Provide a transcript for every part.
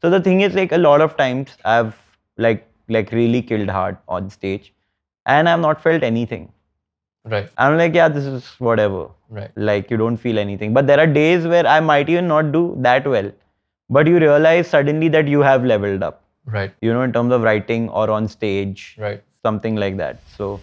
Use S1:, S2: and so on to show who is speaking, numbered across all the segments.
S1: So the thing is, like, a lot of times I've like really killed hard on stage, and I've not felt anything.
S2: Right.
S1: I'm like, yeah, this is whatever.
S2: Right.
S1: Like, you don't feel anything. But there are days where I might even not do that well, but you realize suddenly that you have leveled up.
S2: Right.
S1: You know, in terms of writing or on stage,
S2: Right.
S1: something like that. So.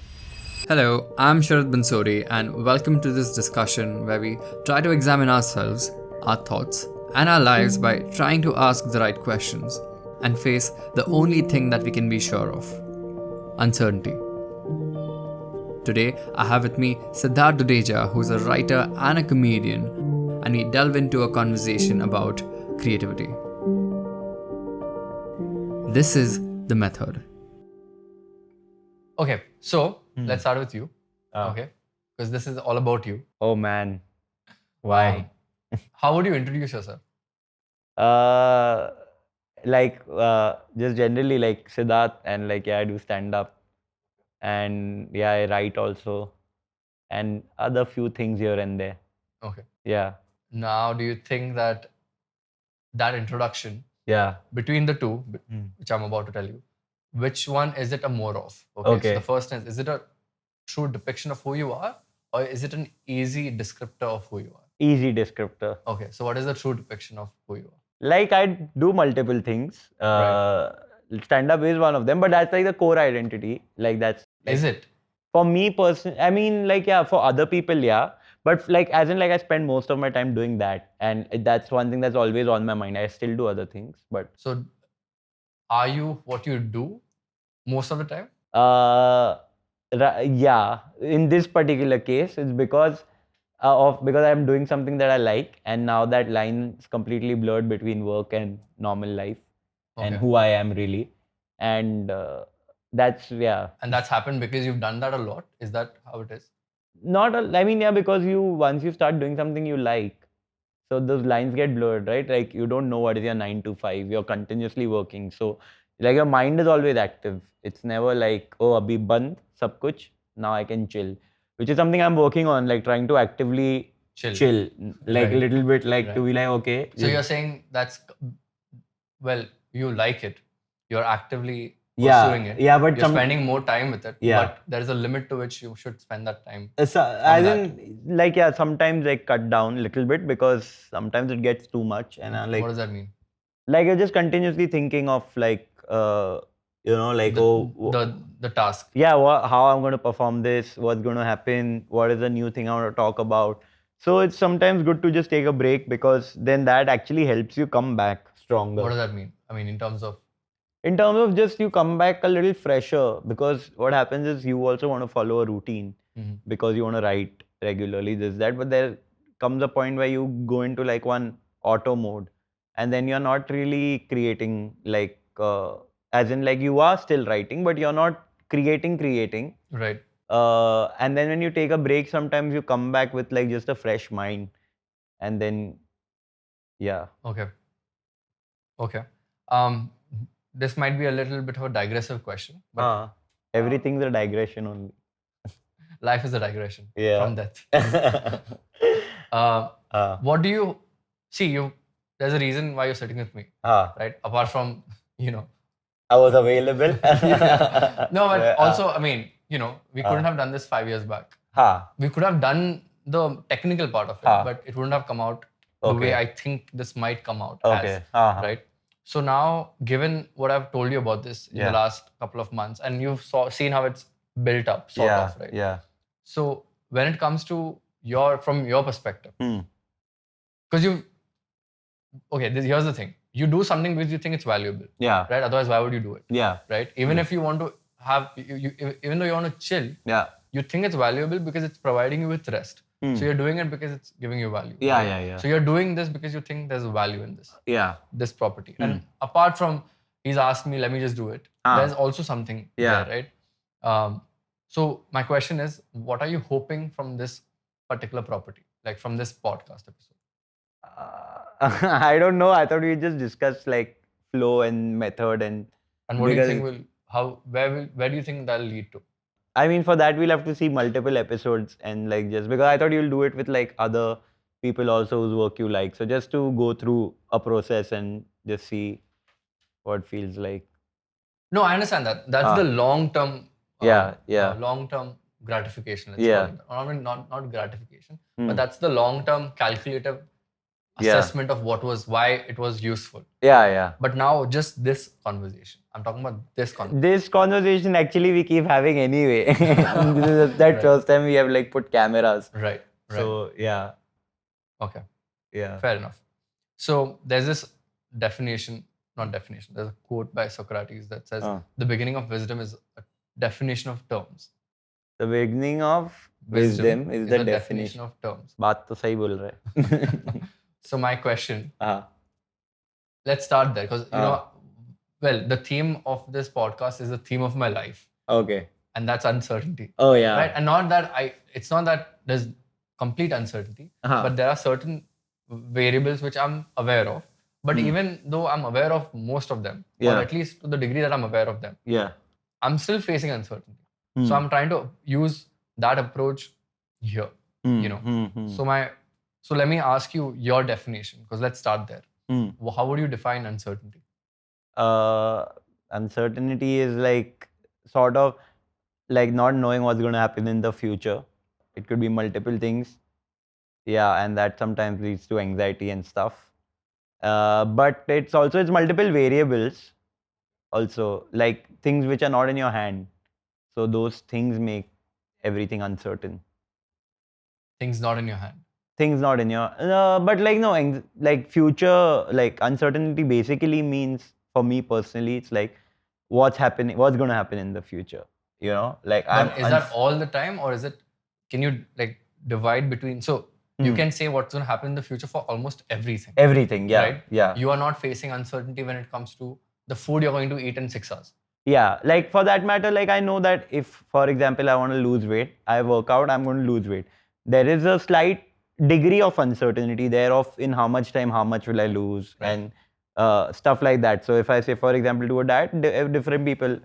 S3: Hello, I'm Sharad Bansori, and welcome to this discussion where we try to examine ourselves, our thoughts, and our lives by trying to ask the right questions and face the only thing that we can be sure of: uncertainty. Today, I have with me Siddharth Dudeja, who's a writer and a comedian, and we delve into a conversation about creativity. This is The Method.
S2: Okay, so let's start with you.
S1: Ah.
S2: Okay, because this is all about you.
S1: Oh man, why?
S2: How would you introduce yourself?
S1: Just generally like Siddharth, and like, yeah, I do stand up, and yeah, I write also, and other few things here and there.
S2: Okay.
S1: Yeah,
S2: Now, do you think that introduction
S1: yeah.
S2: between the two, which I'm about to tell you, which one is it a more of? Okay. So the first is it a true depiction of who you are, or is it an easy descriptor of who you are?
S1: Easy descriptor.
S2: Okay. So what is the true depiction of who you are?
S1: Like, I do multiple things. Stand up is one of them, but that's like the core identity. Like, that's like,
S2: Is it?
S1: for me personally. I mean, like, yeah, for other people, yeah. But like, as in, like, I spend most of my time doing that, and that's one thing that's always on my mind. I still do other things, but
S2: So are you what you do most of the time?
S1: yeah. In this particular case, it's because because I'm doing something that I like, and now that line is completely blurred between work and normal life, and
S2: Okay.
S1: who I am really, and that's, yeah.
S2: And that's happened because you've done that a lot. Is that how it is?
S1: Not I mean, yeah, because once you start doing something you like, so those lines get blurred, right? Like, you don't know what is your 9 to 5. You're continuously working, so like your mind is always active. It's never like, oh, abhi band sab kuch, now I can chill, which is something I'm working on, like trying to actively chill, like a
S2: Right.
S1: little bit, like
S2: Right.
S1: to be like, okay.
S2: So you're saying well, you like it. You're actively
S1: Yeah,
S2: pursuing it.
S1: yeah, but
S2: You're spending more time with it.
S1: Yeah.
S2: But there is a limit to which you should spend that time.
S1: as in, like, yeah, sometimes I cut down a little bit because sometimes it gets too much, and I'm like,
S2: What does that mean?
S1: like, you're just continuously thinking of like, like,
S2: The task.
S1: yeah, how I'm going to perform this, what's going to happen, what is the new thing I want to talk about. So it's sometimes good to just take a break, because then that actually helps you come back stronger.
S2: What does that mean? I mean, in terms of
S1: Just you come back a little fresher, because what happens is you also want to follow a routine, because you want to write regularly, this, that, but there comes a point where you go into like one auto mode, and then you're not really creating, like, as in, like, you are still writing, but you're not creating.
S2: right.
S1: And then when you take a break, sometimes you come back with like just a fresh mind, and then, yeah.
S2: Okay. Okay. This might be a little bit of a digressive question, but
S1: Everything's a digression only.
S2: life is a digression
S1: Yeah.
S2: from death. What do you see? There's a reason why you're sitting with me, right? Apart from
S1: I was available.
S2: no, but also, I mean, we couldn't have done this 5 years back. We could have done the technical part of it, but it wouldn't have come out the way I think this might come out as, right? So now, given what I've told you about this in the last couple of months, and you've seen how it's built up, sort of, right?
S1: Yeah.
S2: So when it comes to from your perspective, because here's the thing. You do something because you think it's valuable,
S1: Yeah.
S2: right? Otherwise, why would you do it?
S1: Yeah.
S2: Right? Even if you want to have, even though you want to chill,
S1: Yeah.
S2: you think it's valuable because it's providing you with rest. So you're doing it because it's giving you value.
S1: Yeah,
S2: right?
S1: yeah.
S2: So you're doing this because you think there's value in this,
S1: Yeah.
S2: this property. And apart from, he's asked me, let me just do it. There's also something there, right? So my question is, what are you hoping from this particular property, like from this podcast episode?
S1: I don't know. I thought we just discussed like flow and method and.
S2: And what do you think where do you think that'll lead to?
S1: I mean, for that we'll have to see multiple episodes, and like, just because I thought you'll do it with like other people also whose work you like. So just to go through a process and just see what feels like.
S2: No, I understand that. That's the long-term. Long-term gratification. Let's call it. I mean, not gratification, but that's the long-term calculative assessment of why it was useful.
S1: Yeah.
S2: But now, just this conversation. I'm talking about this conversation.
S1: This conversation actually we keep having anyway. This is that first time we have like put cameras.
S2: Right.
S1: So yeah.
S2: Okay.
S1: Yeah.
S2: Fair enough. So there's this definition. There's a quote by Socrates that says, the beginning of wisdom is a definition of terms.
S1: The beginning of wisdom is the definition
S2: of terms.
S1: बात तो सही बोल रहा है.
S2: So my question, let's start there because, the theme of this podcast is the theme of my life.
S1: Okay.
S2: And that's uncertainty.
S1: Oh yeah.
S2: Right? And it's not that there's complete uncertainty, but there are certain variables which I'm aware of. But even though I'm aware of most of them, or at least to the degree that I'm aware of them, I'm still facing uncertainty. So I'm trying to use that approach here. So let me ask you your definition, because let's start there. How would you define uncertainty?
S1: Uncertainty is like sort of like not knowing what's going to happen in the future. It could be multiple things. Yeah, and that sometimes leads to anxiety and stuff. But it's multiple variables also, like things which are not in your hand. So those things make everything uncertain.
S2: Things not in your hand.
S1: Things not in your, but like no, like future, like uncertainty basically means for me personally, it's like what's going to happen in the future. You know, like
S2: is that all the time, or is it? Can you like divide between? So you can say what's going to happen in the future for almost everything.
S1: Everything, yeah,
S2: right?
S1: Yeah.
S2: You are not facing uncertainty when it comes to the food you're going to eat in 6 hours.
S1: Yeah, like for that matter, like I know that if, for example, I want to lose weight, I work out, I'm going to lose weight. There is a slight degree of uncertainty there of in how much time, how much will I lose, and stuff like that. So if I say, for example, do a diet, different people,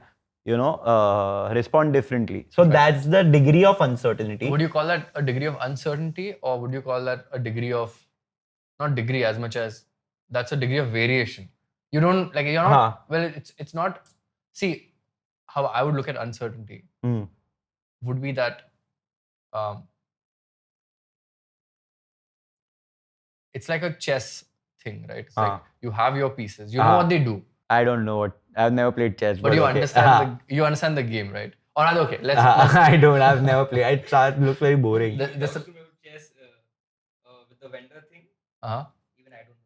S1: respond differently. So that's the degree of uncertainty.
S2: Would you call that a degree of uncertainty, or would you call that a degree of, not degree as much as, that's a degree of variation? You don't, like, you're not, well, it's not, see, how I would look at uncertainty would be that it's like a chess thing, right? It's like you have your pieces. You know what they do.
S1: I don't know what. I've never played chess.
S2: But you understand you understand the game, right? Or okay, let's.
S1: I don't. I've never played. It looks very boring.
S4: This chess with the vendor thing. Even I don't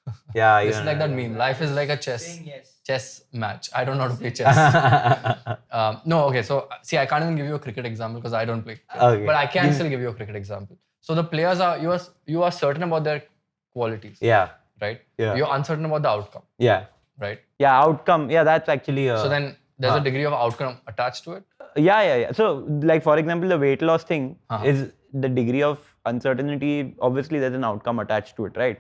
S4: know.
S1: Yeah.
S2: It's like that meme. Life is like a chess match. I don't know how to play chess. No. Okay. So see, I can't even give you a cricket example because I don't play.
S1: Okay.
S2: But I can still give you a cricket example. So the players are you are certain about their qualities.
S1: Yeah.
S2: Right.
S1: Yeah.
S2: You're uncertain about the outcome.
S1: Yeah.
S2: Right.
S1: Yeah. Outcome. Yeah. That's actually.
S2: So then there's a degree of outcome attached to it.
S1: Yeah. So like for example, the weight loss thing is the degree of uncertainty. Obviously, there's an outcome attached to it, right?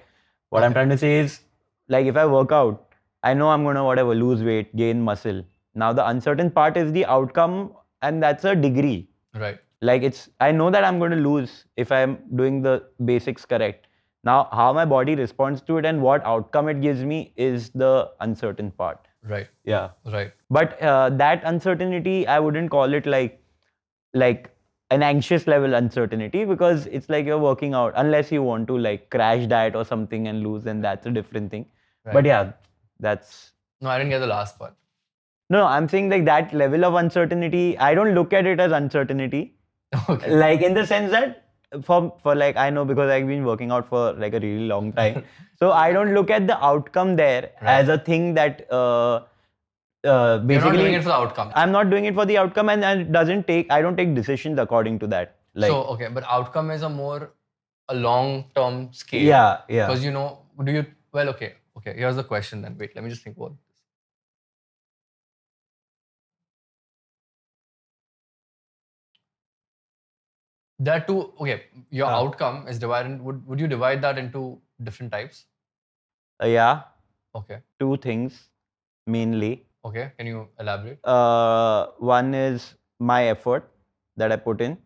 S1: What I'm trying to say is, like, if I work out, I know I'm gonna lose weight, gain muscle. Now the uncertain part is the outcome, and that's a degree.
S2: Right.
S1: Like I know that I'm going to lose if I'm doing the basics correct. Now, how my body responds to it and what outcome it gives me is the uncertain part.
S2: Right.
S1: Yeah.
S2: Right.
S1: But that uncertainty, I wouldn't call it like an anxious level uncertainty, because it's like you're working out, unless you want to like crash diet or something and lose, then that's a different thing. Right. But yeah, that's.
S2: No, I didn't get the last part.
S1: No, I'm saying like that level of uncertainty, I don't look at it as uncertainty.
S2: Okay.
S1: Like in the sense that for like, I know because I've been working out for like a really long time. So I don't look at the outcome there as a thing that basically.
S2: You're not doing it for the outcome.
S1: I'm not doing it for the outcome, and I don't take decisions according to that. Like,
S2: so okay, but outcome is a long-term scale.
S1: Yeah.
S2: Because okay, here's the question then. Wait, let me just think about this. There are two. Okay, your outcome is divided. Would you divide that into different types?
S1: Yeah.
S2: Okay.
S1: Two things mainly.
S2: Okay, can you elaborate?
S1: One is my effort that I put in.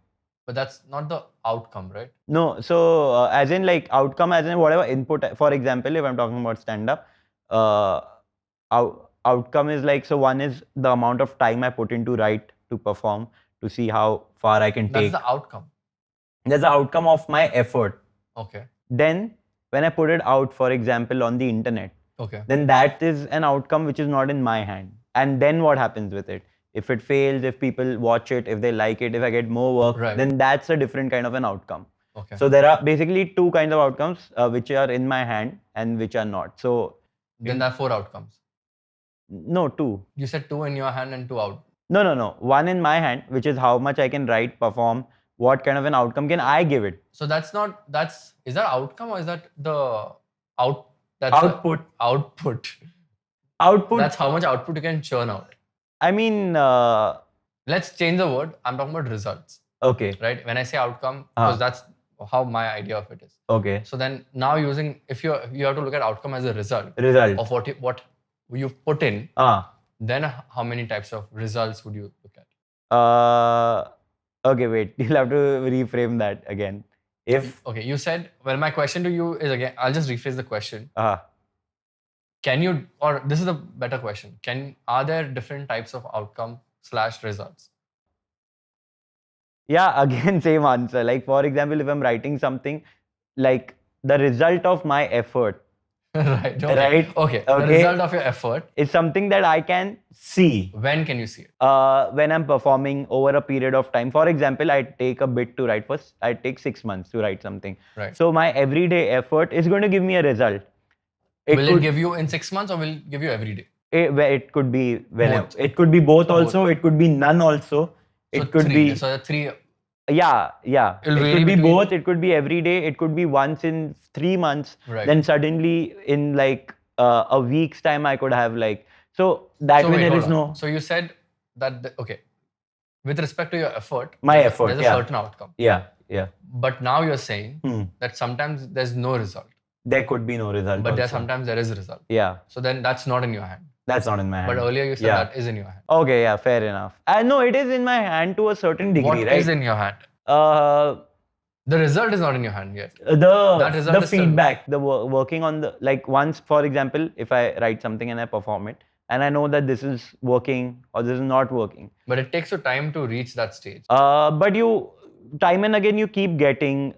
S2: But that's not the outcome, right?
S1: No. So as in like outcome, as in whatever input. For example, if I'm talking about stand-up, outcome is like, so one is the amount of time I put into write to perform to see how far I can take.
S2: That's the outcome.
S1: That's the outcome of my effort.
S2: Okay.
S1: Then when I put it out, for example, on the internet,
S2: okay,
S1: then that is an outcome which is not in my hand. And then what happens with it? If it fails, if people watch it, if they like it, if I get more work,
S2: Right.
S1: then that's a different kind of an outcome.
S2: Okay.
S1: So there are basically two kinds of outcomes which are in my hand and which are not. So
S2: then there are 4 outcomes.
S1: no, 2.
S2: You said 2 in your hand and 2 out.
S1: No. 1 in my hand, which is how much I can write, perform, what kind of an outcome can I give it?
S2: So is that outcome or is that the output?
S1: Output.
S2: That's how much output you can churn out.
S1: I mean,
S2: let's change the word. I'm talking about results.
S1: Okay.
S2: Right? When I say outcome, because that's how my idea of it is.
S1: Okay.
S2: So then now if you have to look at outcome as a result of what you've put in, then how many types of results would you look at?
S1: Okay, wait. You'll have to reframe that again.
S2: Okay, you said, well, my question to you is again, I'll just rephrase the question. Can you, or this is a better question, are there different types of outcome/results?
S1: Yeah, again, same answer. Like, for example, if I'm writing something, like the result of my effort.
S2: Right. Okay.
S1: Right?
S2: Okay. The result of your effort
S1: is something that I can see.
S2: When can you see it?
S1: When I'm performing over a period of time. For example, I take a bit to write first. I take 6 months to write something.
S2: Right.
S1: So my everyday effort is going to give me a result.
S2: Will it give you in 6 months or will it give you every day?
S1: It could be whenever. It could be both also. It could be none also. It could be.
S2: So 3.
S1: Yeah. It could be both. It could be every day. It could be once in 3 months.
S2: Right.
S1: Then suddenly in like a week's time, I could have like. So that way there is no.
S2: So you said that with respect to your effort,
S1: there's
S2: a certain outcome.
S1: Yeah.
S2: But now you're saying that sometimes there's no result.
S1: There could be no result.
S2: But sometimes there is a result.
S1: Yeah.
S2: So then that's not in your hand.
S1: That's not in my hand.
S2: But earlier you said that is in your hand.
S1: Okay, yeah, fair enough. No, it is in my hand to a certain degree,
S2: right? What is in your hand? The result is not in your hand yet.
S1: The feedback, the working on the, like once, for example, if I write something and I perform it, and I know that this is working or this is not working.
S2: But it takes you time to reach that stage.
S1: But time and again, you keep getting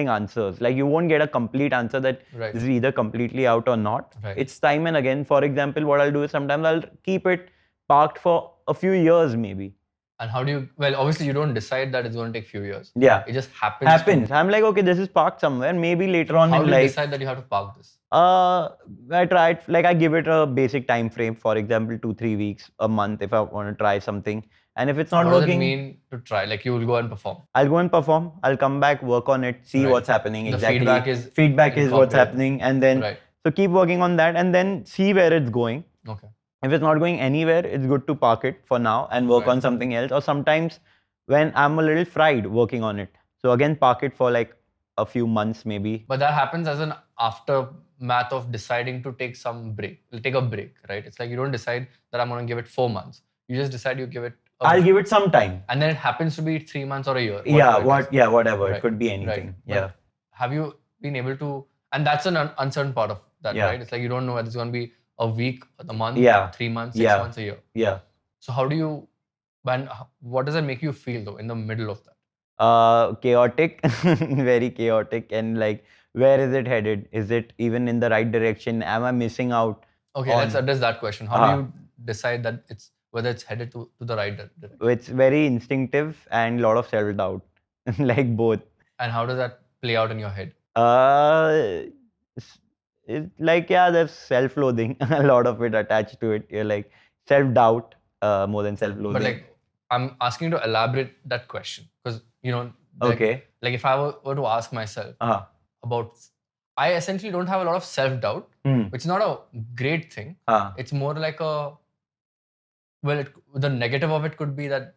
S1: answers. Like you won't get a complete answer that this is either completely out or not.
S2: Right.
S1: It's time and again. For example, what I'll do is sometimes I'll keep it parked for a few years maybe.
S2: And how do you, well, obviously you don't decide that it's going to take a few years.
S1: Yeah.
S2: It just happens.
S1: I'm like, okay, this is parked somewhere. Maybe later on in life.
S2: How do you decide that you have to park this?
S1: I tried, like I give it a basic time frame. For example, 2-3 weeks, a month if I want to try something. And if it's not working.
S2: What does it mean to try? Like you will go and perform?
S1: I'll go and perform. I'll come back, work on it, see what's happening exactly.
S2: The
S1: feedback is what's happening. And then, so keep working on that and then see where it's going.
S2: Okay.
S1: If it's not going anywhere, it's good to park it for now and work on something else. Or sometimes when I'm a little fried working on it. So again, park it for like a few months maybe.
S2: But that happens as an aftermath of deciding to take a break, right? It's like you don't decide that I'm going to give it 4 months. You just decide you give it.
S1: I'll give it some time.
S2: And then it happens to be 3 months or a year.
S1: Whatever. Right. It could be anything.
S2: Right.
S1: Yeah.
S2: But have you been able to, and that's an uncertain part of that, right? It's like you don't know whether it's going to be a week, a month, 3 months, 6 months, a year.
S1: Yeah.
S2: So what does that make you feel though in the middle of that?
S1: Chaotic, very chaotic. And like, where is it headed? Is it even in the right direction? Am I missing out?
S2: Okay, let's address that question. How do you decide that whether it's headed to the right direction?
S1: It's very instinctive and a lot of self-doubt, like both.
S2: And how does that play out in your head?
S1: It's like, there's self-loathing, a lot of it attached to it. You're like self-doubt more than self-loathing.
S2: But like, I'm asking you to elaborate that question because, like if I were to ask myself about, I essentially don't have a lot of self-doubt, which is not a great thing. It's more like the negative of it could be that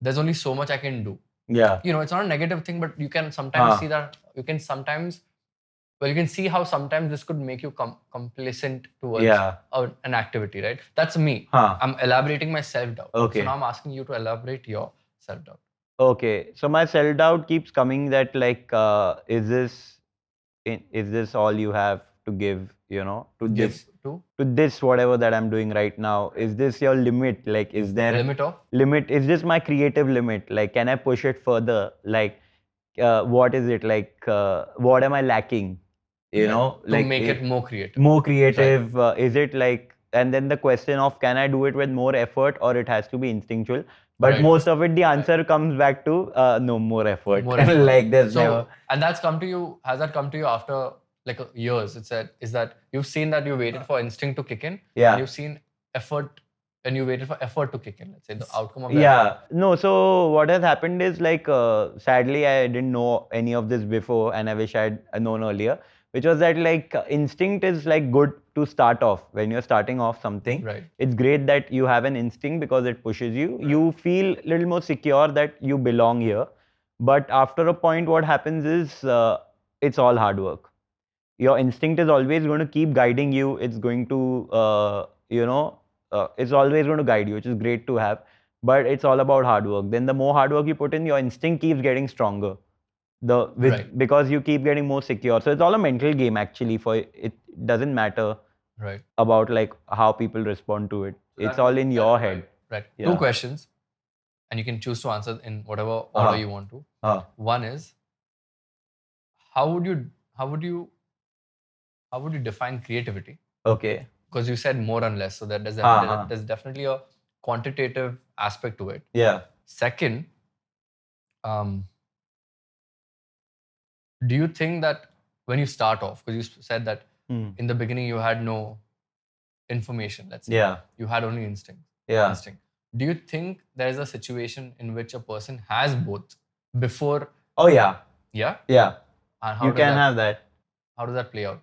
S2: there's only so much I can do.
S1: Yeah.
S2: It's not a negative thing, but you can sometimes see that you can see how sometimes this could make you complacent towards an activity, right? That's me. I'm elaborating my self-doubt.
S1: Okay.
S2: So now I'm asking you to elaborate your self-doubt.
S1: Okay. So my self-doubt keeps coming that like, is this all you have to give,
S2: to to
S1: this whatever that I'm doing right now? Is this your limit? Like, is there limit? Is this my creative limit? Like, can I push it further? Like, what is it? Like, what am I lacking? You know,
S2: to make it more creative.
S1: More creative. Is it like? And then the question of can I do it with more effort or it has to be instinctual? But most of it, the answer comes back to no, more effort. Like there's never.
S2: And that's come to you. Has that come to you after like years? Is that you've seen that you waited for instinct to kick in?
S1: Yeah.
S2: And you've seen effort and you waited for effort to kick in. Let's say the outcome of that. Yeah. Effort.
S1: No. So what has happened is like sadly I didn't know any of this before, and I wish I'd known earlier. Which was that like instinct is like good to start off when you're starting off something.
S2: Right.
S1: It's great that you have an instinct because it pushes you. You feel a little more secure that you belong here. But after a point, what happens is it's all hard work. Your instinct is always going to keep guiding you. It's going to, it's always going to guide you, which is great to have. But it's all about hard work. Then the more hard work you put in, your instinct keeps getting stronger. Because you keep getting more secure. So it's all a mental game actually. For it doesn't matter about like how people respond to it. So it's all in your head.
S2: Right. Yeah. 2 questions, and you can choose to answer in whatever order you want to. One is, how would you define creativity?
S1: Okay.
S2: Because you said more and less, so that there's definitely a quantitative aspect to it.
S1: Yeah.
S2: Second, do you think that when you start off, because you said that in the beginning you had no information, let's say.
S1: Yeah.
S2: You had only instinct.
S1: Yeah.
S2: Instinct. Do you think there is a situation in which a person has both before?
S1: Oh yeah.
S2: Yeah?
S1: Yeah.
S2: And how
S1: you can have that.
S2: How does that play out?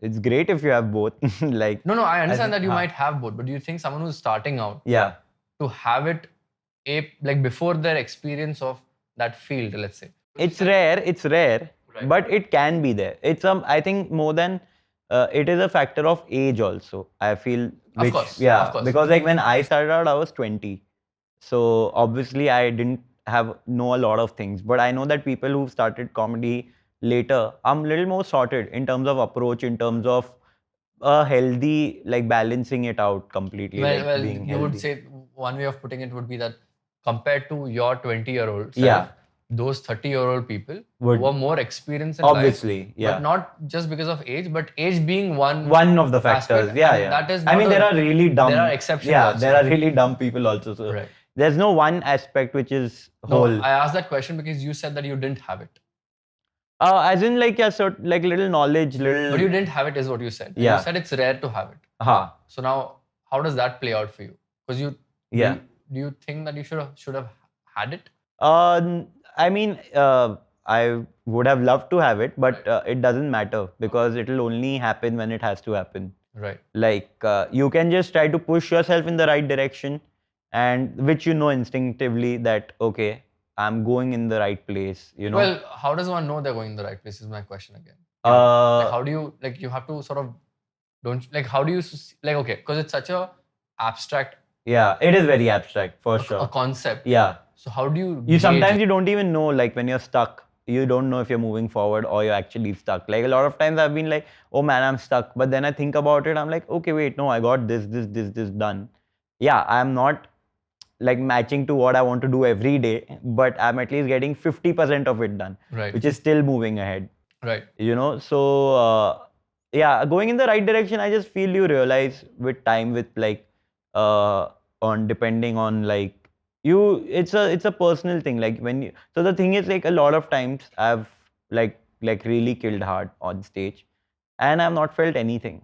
S1: It's great if you have both. Like.
S2: No, I understand that you might have both, but do you think someone who's starting out, to have it like before their experience of that field, let's say?
S1: It's rare, but it can be there. It's I think more than it is a factor of age also. I feel.
S2: Of course.
S1: Because like when I started out, I was 20, so obviously I didn't know a lot of things. But I know that people who started comedy later, I'm a little more sorted in terms of approach, in terms of healthy, like balancing it out completely.
S2: Well,
S1: being
S2: you would say one way of putting it would be that compared to your 20-year-old self,
S1: yeah,
S2: those 30-year-old people were more experienced in
S1: obviously,
S2: life,
S1: yeah,
S2: but not just because of age, but age being one
S1: of the factors.
S2: Aspect,
S1: yeah.
S2: That is.
S1: I mean, there are really dumb.
S2: There are exceptions.
S1: Yeah,
S2: also.
S1: there are really dumb people also. So there's no one aspect which is whole.
S2: No, I asked that question because you said that you didn't have it.
S1: As in like like little knowledge, little.
S2: But you didn't have it, is what you said.
S1: Yeah.
S2: You said it's rare to have it. So now, how does that play out for you? Because you.
S1: Yeah.
S2: Do you think that you should have had it?
S1: I mean, I would have loved to have it, but it doesn't matter because it will only happen when it has to happen.
S2: Right.
S1: Like you can just try to push yourself in the right direction, and which you know instinctively that okay, I'm going in the right place. You know.
S2: Well, how does one know they're going in the right place? Is my question again. Like how do you you have to sort of how do you okay, because it's such a abstract.
S1: Yeah, it is very abstract for sure.
S2: A concept.
S1: Yeah.
S2: So how do you?
S1: You sometimes you don't even know, like when you're stuck, you don't know if you're moving forward or you're actually stuck. Like a lot of times I've been like, oh man, I'm stuck. But then I think about it, I'm like, okay, wait, no, I got this done. Yeah, I'm not like matching to what I want to do every day, but I'm at least getting 50% of it done.
S2: Right.
S1: Which is still moving ahead.
S2: Right.
S1: You know, so yeah, going in the right direction, I just feel you realize with time, with like depending on like it's a personal thing. Like so the thing is like a lot of times I've like really killed hard on stage and I've not felt anything.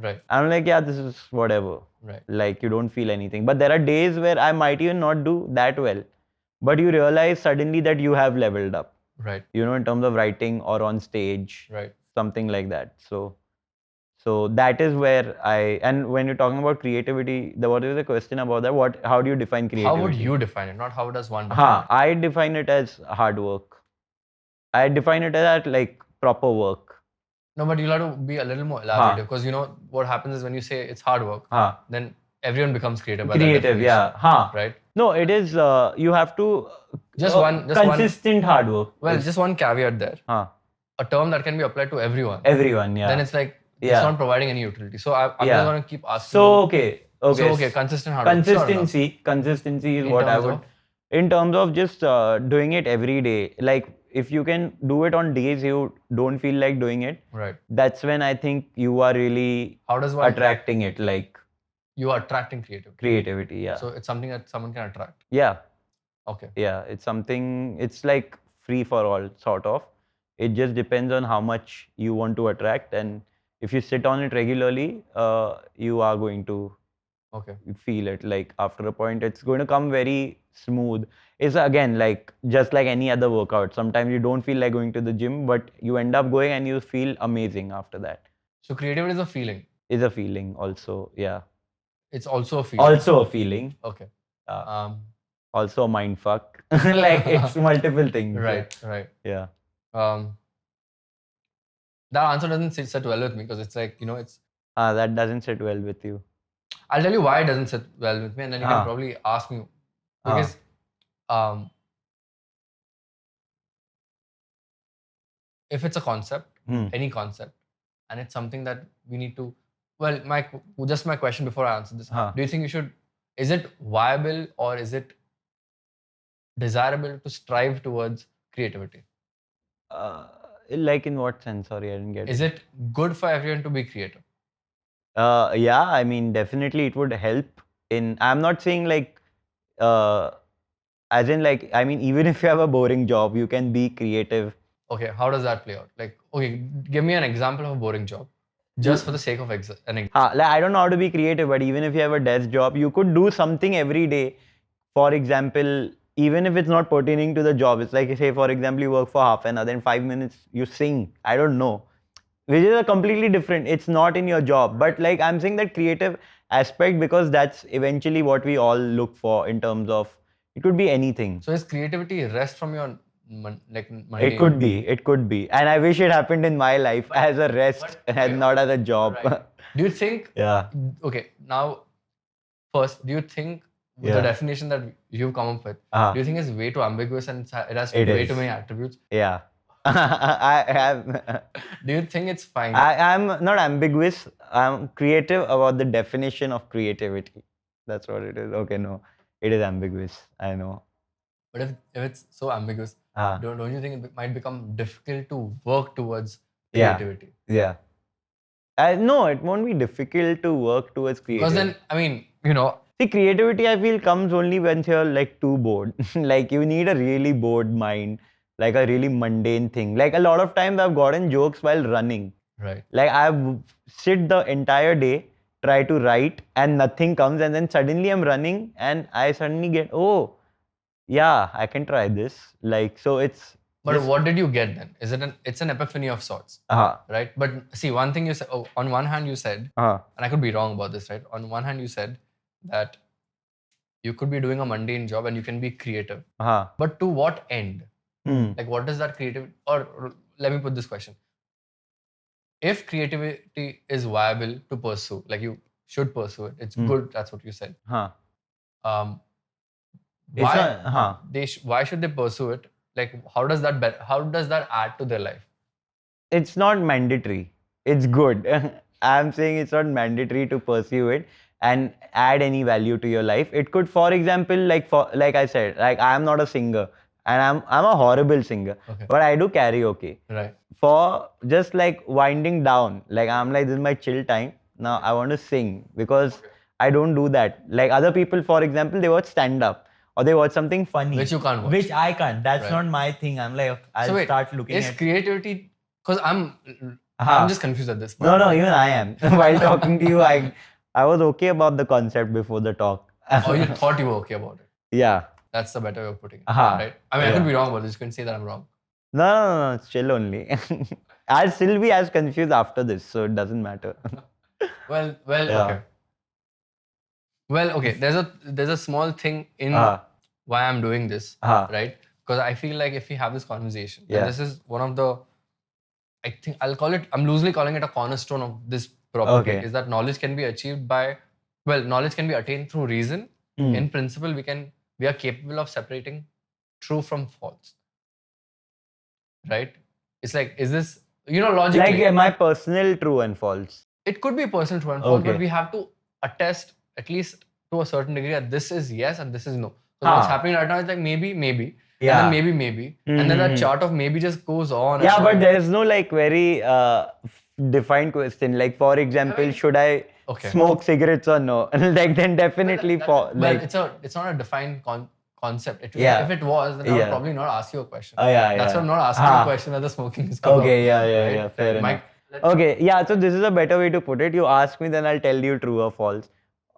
S2: Right.
S1: I'm like, yeah, this is whatever.
S2: Right.
S1: Like you don't feel anything. But there are days where I might even not do that well. But you realize suddenly that you have leveled up.
S2: Right.
S1: You know, in terms of writing or on stage.
S2: Right.
S1: Something like that. So that is where and when you're talking about creativity, what is the question about that? How do you define creativity?
S2: How would you define it? Not how does one define it?
S1: I define it as hard work. I define it as like proper work.
S2: No, but you'll have to be a little more elaborative because you know what happens is when you say it's hard work, then everyone becomes creative.
S1: Creative, yeah.
S2: Right?
S1: No, it is, you have to,
S2: just
S1: consistent hard work.
S2: Well, just one caveat there. A term that can be applied to everyone.
S1: Everyone, yeah.
S2: Then it's like, It's not providing any utility. So I'm just going to keep asking.
S1: So okay.
S2: Consistent hard work.
S1: Consistency is what I would. In terms of just doing it every day, like if you can do it on days you don't feel like doing it,
S2: right?
S1: That's when I think you are really attracting it. Like
S2: you are attracting
S1: creativity. Yeah.
S2: So it's something that someone can attract.
S1: Yeah.
S2: Okay.
S1: Yeah, it's something. It's like free for all, sort of. It just depends on how much you want to attract, and if you sit on it regularly, you are going to feel it. Like after a point, it's going to come very smooth. It's again like just like any other workout. Sometimes you don't feel like going to the gym, but you end up going and you feel amazing after that.
S2: So creativity is a feeling.
S1: Is a feeling also, yeah.
S2: It's also a feeling.
S1: Also a feeling.
S2: Okay.
S1: Also a mind fuck. Like it's multiple things.
S2: Right.
S1: Yeah.
S2: That answer doesn't sit well with me because it's like, it's...
S1: that doesn't sit well with you.
S2: I'll tell you why it doesn't sit well with me, and then you can probably ask me. Because if it's a concept, any concept, and it's something that we need to... Well, my question before I answer this. Do you think is it viable or is it desirable to strive towards creativity?
S1: Like in what sense? Sorry, I didn't get it.
S2: Is it good for everyone to be creative?
S1: Yeah, I mean, definitely it would help in... I'm not saying like... as in like, I mean, even if you have a boring job, you can be creative.
S2: Okay, how does that play out? Like, okay, give me an example of a boring job. Just for the sake of an example.
S1: Like, I don't know how to be creative, but even if you have a desk job, you could do something every day. For example, even if it's not pertaining to the job, it's like, say, for example, you work for half an hour, then 5 minutes you sing. I don't know. Which is a completely different. It's not in your job. But like, I'm saying that creative aspect because that's eventually what we all look for in terms of... It could be anything.
S2: So is creativity rest from your... mundane?
S1: It could be. And I wish it happened in my life as a rest and not as a job.
S2: Right. Do you think...
S1: Yeah.
S2: Okay, now, first, do you think the definition that you've come up with, do you think it's way too ambiguous and it has way too many attributes?
S1: Yeah. I have...
S2: Do you think it's fine?
S1: I'm not ambiguous. I'm creative about the definition of creativity. That's what it is. Okay, no. It is ambiguous. I know.
S2: But if it's so ambiguous, don't you think it might become difficult to work towards creativity?
S1: Yeah. No, it won't be difficult to work towards creativity.
S2: Because then, I mean,
S1: See, creativity, I feel, comes only when you're like too bored. Like you need a really bored mind, like a really mundane thing. Like a lot of times I've gotten jokes while running.
S2: Right.
S1: Like I've sit the entire day, try to write and nothing comes, and then suddenly I'm running and I suddenly get, oh, yeah, I can try this. Like, so it's...
S2: But what did you get then? It's an epiphany of sorts, right? But see, one thing you said, on one hand you said, and I could be wrong about this, right? On one hand you said that you could be doing a mundane job and you can be creative. But to what end? Like, what does that creativity... Or let me put this question. If creativity is viable to pursue, like you should pursue it, it's good, that's what you said. Why should they pursue it? Like, how does that add to their life?
S1: It's not mandatory. It's good. I'm saying it's not mandatory to pursue it and add any value to your life. It could, for example, like I said, like I'm not a singer and I'm a horrible singer, but I do karaoke.
S2: Right.
S1: For just like winding down, like I'm like, this is my chill time. Now I want to sing because I don't do that. Like other people, for example, they watch stand up. Or they watch something funny.
S2: Which you can't watch.
S1: Which I can't. That's not my thing. I'm like, I'll start looking at...
S2: Is creativity... Because I'm just confused at this point.
S1: No, even I am. While talking to you, I was okay about the concept before the talk.
S2: Oh, you thought you were okay about it?
S1: Yeah.
S2: That's the better way of putting it. Right? I mean, I could be wrong about this. You can say that I'm wrong.
S1: No. It's chill only. I'll still be as confused after this, so it doesn't matter.
S2: Well, okay. Well, okay, there's a small thing in why I'm doing this, right? Because I feel like if we have this conversation, and this is one of the... I think I'm loosely calling it a cornerstone of this property, is that knowledge can be achieved knowledge can be attained through reason. In principle, we are capable of separating true from false. Right? It's like, is this logically.
S1: Like my personal true and false.
S2: It could be personal true and false, but we have to attest at least to a certain degree that this is yes and this is no. So what's happening right now is like maybe,
S1: yeah.
S2: and then maybe, and then that chart of maybe just goes on.
S1: Yeah, but there's no like very defined question. Like for example, should I smoke cigarettes or no? Like then definitely for like.
S2: Well, it's not a defined concept. If it was, then I would probably not ask you a question. That's why I'm not asking you a question whether smoking is covered.
S1: Okay, yeah, fair enough. Okay, yeah, so this is a better way to put it. You ask me, then I'll tell you true or false.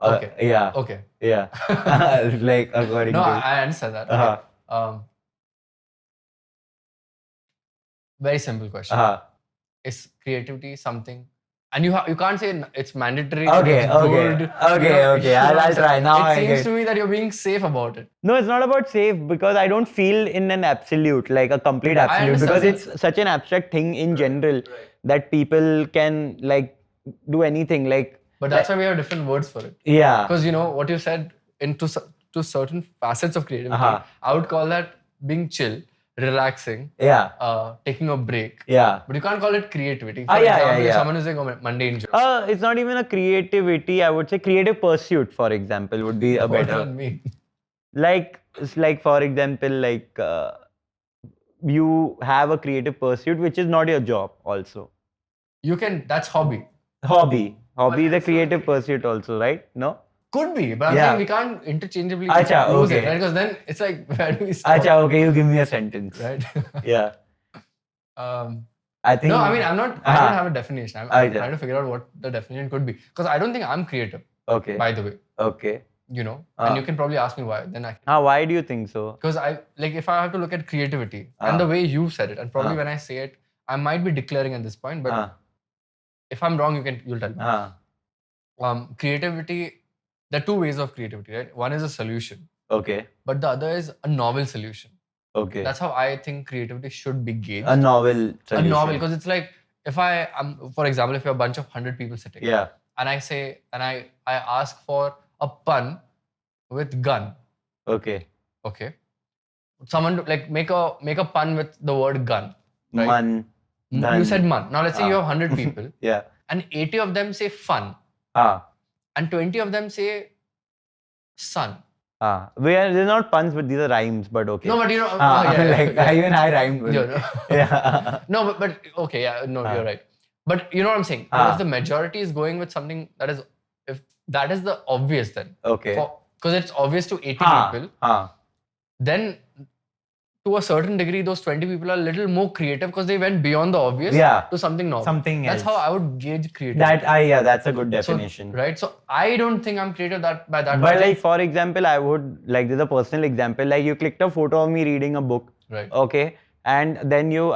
S2: Okay.
S1: Yeah.
S2: Okay.
S1: Yeah. Like according to.
S2: No, I understand that. Okay. Very simple question. Is creativity something? And you can't say it's mandatory.
S1: Okay.
S2: Good.
S1: Okay. I'll try now.
S2: It seems to me that you're being safe about it.
S1: No, it's not about safe because I don't feel in an absolute, like a complete absolute, because it's such an abstract thing in general that people can like do anything like.
S2: But that's why we have different words for it.
S1: Yeah.
S2: Because what you said to certain facets of creativity, I would call that being chill, relaxing, taking a break.
S1: Yeah.
S2: But you can't call it creativity. For example, if someone is doing a mundane job.
S1: It's not even a creativity. I would say creative pursuit, for example, would be a better.
S2: What does that mean?
S1: Like for example, like you have a creative pursuit which is not your job also.
S2: That's hobby.
S1: Hobby is a creative pursuit also, right? No?
S2: Could be, but I'm saying we can't interchangeably use it, right? Because then it's like, where do we start?
S1: Okay, you give me a sentence.
S2: Right?
S1: Yeah.
S2: I think. No, I mean, I don't have a definition. I'm trying to figure out what the definition could be. Because I don't think I'm creative.
S1: Okay.
S2: By the way.
S1: Okay.
S2: And you can probably ask me why. Then I can.
S1: Why do you think so?
S2: Because if I have to look at creativity and the way you said it, and probably when I say it, I might be declaring at this point, but if I'm wrong, you'll tell me. Creativity, there are two ways of creativity, right? One is a solution.
S1: Okay.
S2: But the other is a novel solution.
S1: Okay.
S2: That's how I think creativity should be gauged.
S1: A novel solution.
S2: A novel, because it's like, for example, if you're a bunch of 100 people sitting.
S1: Yeah.
S2: And I ask for a pun with gun.
S1: Okay.
S2: Someone like make a pun with the word gun. Right?
S1: Man.
S2: You said man. Now let's say you have 100 people.
S1: Yeah.
S2: And 80 of them say fun. And 20 of them say sun.
S1: They're not puns, but these are rhymes, but okay.
S2: No, but
S1: even I rhymed with it.
S2: Yeah. No, but okay, you're right. But you know what I'm saying? If the majority is going with something if that is the obvious then.
S1: Okay.
S2: Because it's obvious to 80 people. Then to a certain degree, those 20 people are a little more creative because they went beyond the obvious to something novel.
S1: Something else.
S2: That's how I would gauge creativity.
S1: That's a good definition.
S2: So, right? So I don't think I'm creative by that.
S1: But like for example, I would like this is a personal example. Like you clicked a photo of me reading a book.
S2: Right.
S1: Okay. And then you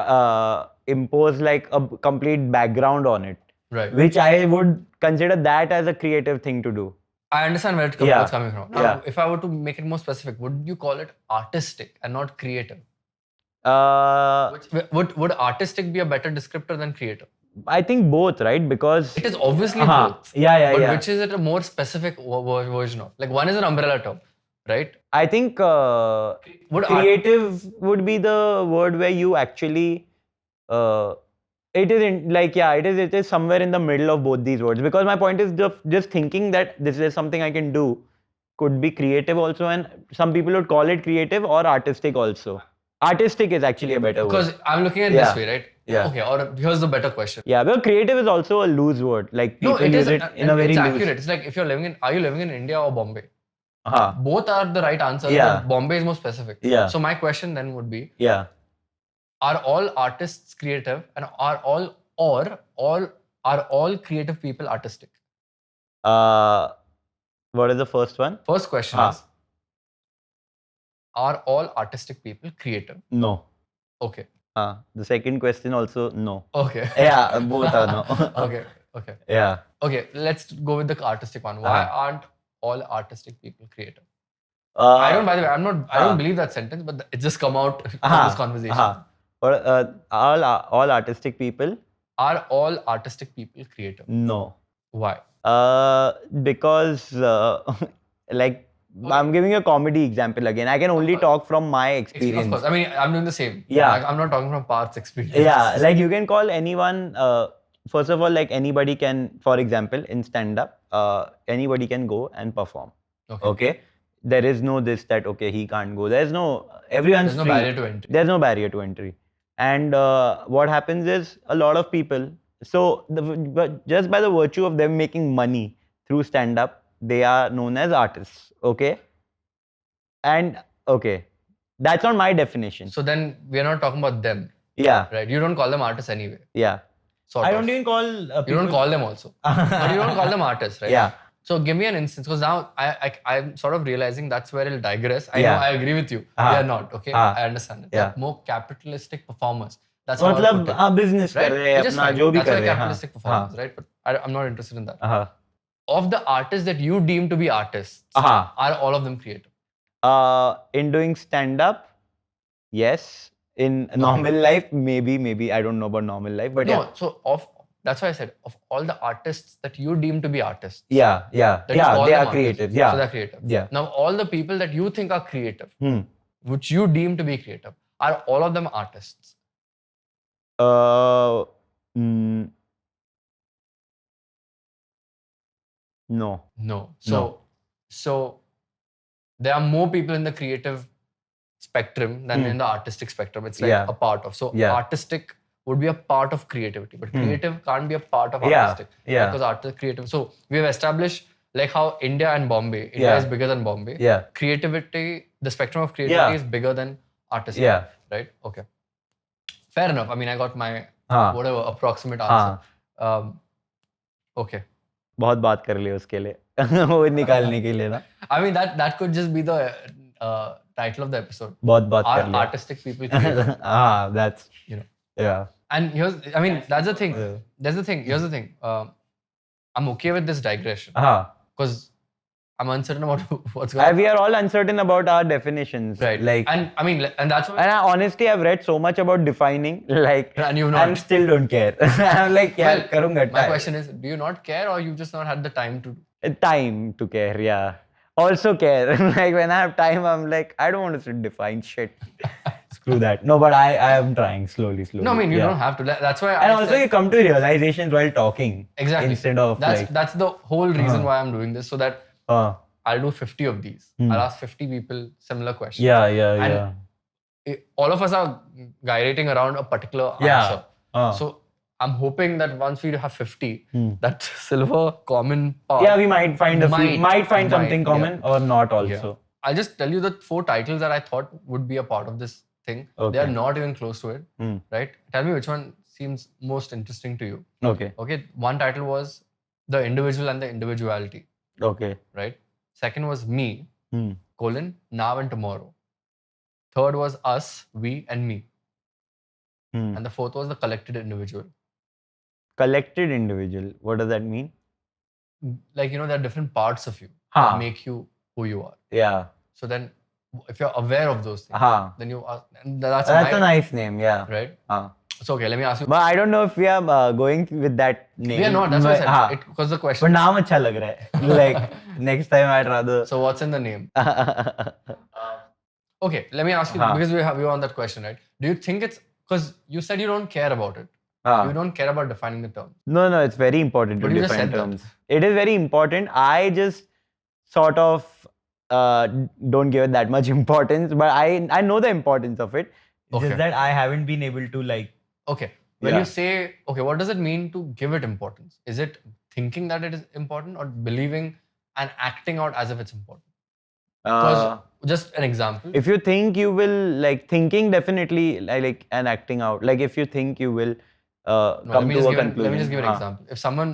S1: impose like a complete background on it.
S2: Right.
S1: Which I would consider that as a creative thing to do.
S2: I understand where it's coming from. Now, if I were to make it more specific, would you call it artistic and not creative? Would artistic be a better descriptor than creative?
S1: I think both, right? Because
S2: it is obviously both.
S1: But
S2: which is it a more specific version of? Like one is an umbrella term, right?
S1: I think creative would be the word where you actually it is somewhere in the middle of both these words, because my point is just thinking that this is something I can do could be creative also, and some people would call it creative or artistic also. Artistic is actually a better word.
S2: Because I'm looking at it this way, right?
S1: Yeah.
S2: Okay, or here's the better question.
S1: Yeah, but creative is also a loose word. Like people use it in a very
S2: it's
S1: loose.
S2: Accurate. It's like if are you living in India or Bombay? Both are the right answer.
S1: Yeah.
S2: But Bombay is more specific.
S1: Yeah.
S2: So my question then would be,
S1: are
S2: all artists creative, and are all creative people artistic?
S1: What is the first one?
S2: First question is, are all artistic people creative?
S1: No.
S2: Okay.
S1: The second question also no.
S2: Okay.
S1: Yeah, both are no.
S2: Okay.
S1: Yeah.
S2: Okay, let's go with the artistic one. Why aren't all artistic people creative? I don't believe that sentence, but it just come out from this conversation.
S1: All artistic people?
S2: Are all artistic people creative?
S1: No.
S2: Why?
S1: Because like I'm giving you a comedy example again. I can only talk from my experience.
S2: Of course. I mean, I'm doing the same.
S1: Yeah.
S2: Like, I'm not talking from Parth's experience.
S1: Yeah, like you can call anyone. First of all, like anybody can, for example, in stand-up, anybody can go and perform. Okay. There is no this that okay he can't go. There's no everyone's
S2: There's no
S1: free.
S2: barrier to entry.
S1: There's no barrier to entry. And what happens is a lot of people. So but just by the virtue of them making money through stand-up, they are known as artists. Okay. And okay, that's not my definition.
S2: So then we are not talking about them.
S1: Yeah.
S2: Right. You don't call them artists anyway.
S1: Yeah.
S5: I don't even call
S2: You don't call them also. But you don't call them artists, right?
S1: Yeah.
S2: So give me an instance, because now I'm sort of realizing that's where it'll digress. I
S1: Yeah.
S2: know, I agree with you. They are not, okay? I understand it.
S1: Yeah.
S2: They're more capitalistic performers. That's how I
S1: मतलब
S2: put it.
S1: हाँ business
S2: Right?
S1: कर रहे हैं
S2: Which is
S1: अपना
S2: fine.
S1: जो भी
S2: That's
S1: कर
S2: why
S1: रहे हैं
S2: capitalistic performers, right? But I'm not interested in that.
S1: हाँ
S2: Of the artists that you deem to be artists,
S1: हाँ
S2: are all of them creative?
S1: in doing stand up yes, in normal life maybe I don't know about normal life but
S2: No, so that's why I said of all the artists that you deem to be artists.
S1: yeah
S2: that you call
S1: they
S2: them
S1: are
S2: artists.
S1: creative
S2: So they're creative.
S1: Yeah.
S2: Now all the people that you think are creative,
S1: Hmm.
S2: which you deem to be creative, are all of them artists?
S1: Mm, no
S2: No. So there are more people in the creative spectrum than in the artistic spectrum. It's like
S1: Yeah.
S2: a part of. So
S1: Yeah.
S2: artistic would be a part of creativity, but creative can't be a part of
S1: Yeah.
S2: artistic.
S1: Yeah.
S2: Because art is creative. So we have established like how India and Bombay. India
S1: Yeah.
S2: is bigger than Bombay.
S1: Yeah.
S2: Creativity, the spectrum of creativity
S1: Yeah.
S2: is bigger than artistic.
S1: Yeah.
S2: Right? Okay. Fair enough. I mean, I got my
S1: हाँ
S2: whatever approximate answer. Okay.
S1: बहुत बात कर लिए उसके लिए वो निकालने के लिए ना
S2: I mean, that could just be the title of the episode.
S1: बहुत बात
S2: Are
S1: कर लिया
S2: artistic people creative?
S1: हाँ that's
S2: You know.
S1: yeah
S2: And I mean, that's the thing.
S1: Yeah.
S2: That's the thing. Here's the thing. I'm okay with this digression
S1: हाँ
S2: because I'm uncertain about what's going on.
S1: we are all uncertain about our definitions
S2: Right.
S1: like
S2: And I mean, and that's why.
S1: and honestly I've read so much about defining like
S2: And you've not.
S1: and still don't care I'm like yeah
S2: Well,
S1: करूँगा
S2: My question is, do you not care or you just not had the time to?
S1: time to care yeah also care like when I have time I'm like I don't want to define shit screw that no but I am trying slowly
S2: No, I mean, you
S1: yeah.
S2: don't have to. That's why.
S1: and
S2: I
S1: also
S2: said,
S1: you come to realizations while talking
S2: exactly.
S1: instead of
S2: That's the whole reason why I'm doing this, so that
S1: like
S2: I'll do 50 of these. I'll ask 50 people similar questions.
S1: yeah
S2: And all of us are gyrating around a particular
S1: Yeah.
S2: answer. So I'm hoping that once we have 50, that silver common part.
S1: yeah we might find
S2: Might,
S1: something
S2: yeah.
S1: common or not also
S2: Yeah. I'll just tell you the 4 titles that I thought would be a part of this thing.
S1: Okay.
S2: They are not even close to it,
S1: Hmm.
S2: right? Tell me which one seems most interesting to you.
S1: okay
S2: Okay, one title was The Individual and the Individuality,
S1: okay
S2: right? Second was Me,
S1: Hmm.
S2: Now and Tomorrow. Third was Us, We and Me.
S1: Hmm.
S2: And the fourth was The Collected Individual.
S1: collected individual what does that mean
S2: Like, there are different parts of you
S1: Ha.
S2: that make you who you are.
S1: yeah
S2: So then, if you're aware of those things,
S1: Ha.
S2: then you are, and that's
S1: that's
S2: my,
S1: a nice name yeah
S2: right?
S1: Ha.
S2: So, okay, let me ask you.
S1: but I don't know if we are going with that name
S2: We are not, that's what I said.
S1: हाँ.
S2: Because the
S1: but
S2: question.
S1: नाम अच्छा लग रहा है like next time I'd rather
S2: So, what's in the name? Okay, let me ask you,
S1: Ha.
S2: because we were on that question, right? Do you think it's, because you said you don't care about it.
S1: हाँ.
S2: You don't care about defining the term.
S1: No, it's very important
S2: But
S1: to
S2: you just
S1: define
S2: said that.
S1: terms. It is very important. I just sort of don't give it that much importance, but I know the importance of it.
S2: Okay.
S1: Just that I haven't been able to like.
S2: Okay. When
S1: Yeah.
S2: you say, okay, what does it mean to give it importance? Is it thinking that it is important or believing and acting out as if it's important? Because just an example.
S1: If you think you will like thinking definitely like and acting out. Like if you think you will
S2: No,
S1: come to a conclusion.
S2: let me just give an
S1: हाँ.
S2: example. If someone,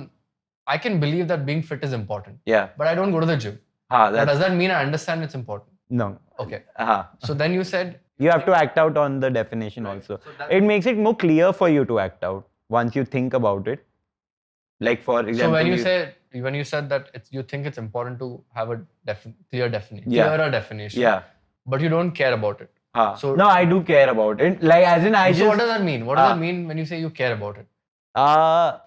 S2: I can believe that being fit is important,
S1: Yeah.
S2: but I don't go to the gym.
S1: हाँ,
S2: Now, does that mean I understand it's important?
S1: no.
S2: Okay.
S1: हाँ.
S2: So then you said,
S1: You have to act out on the definition also.
S2: So that-
S1: It makes it more clear for you to act out once you think about it. Like for example,
S2: so when you said that you think it's important to have a clearer definition,
S1: yeah,
S2: but you don't care about it.
S1: हाँ.
S2: So-
S1: no, I do care about it. Like as in I
S2: So
S1: just
S2: what does that mean? What does that mean when you say you care about it?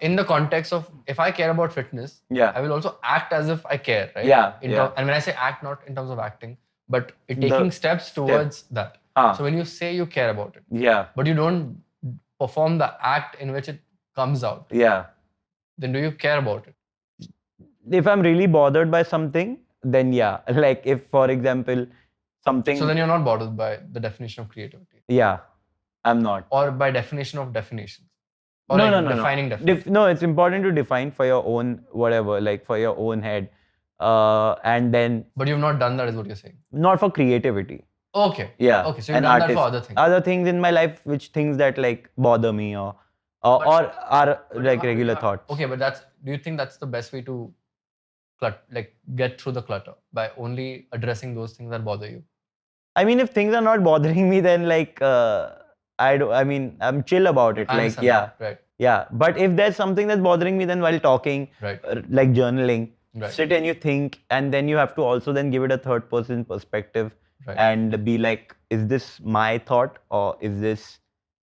S2: In the context of if I care about fitness, I will also act as if I care, right? And when I say act, not in terms of acting, but taking steps towards that. So when you say you care about it, but you don't perform the act in which it comes out, then do you care about it?
S1: If I'm really bothered by something, then like if, for example, something.
S2: So then you're not bothered by the definition of creativity.
S1: Yeah, I'm not.
S2: Or by definition of definitions. Or
S1: no,
S2: like
S1: no,
S2: defining
S1: no.
S2: definition.
S1: No, it's important to define for your own whatever, like for your own head, and then.
S2: But you've not done that, is what you're saying.
S1: Not for creativity.
S2: Okay.
S1: Yeah.
S2: Okay, so you've done that for other things.
S1: Other things in my life, things that like bother me or are like regular thoughts.
S2: Okay, but do you think that's the best way to get through the clutter, by only addressing those things that bother you?
S1: I mean, if things are not bothering me, then like I'm chill about it. Like
S2: right.
S1: Yeah. But if there's something that's bothering me, then while talking, like journaling, sit and you think, and then you have to also then give it a third person perspective and be like, is this my thought or is this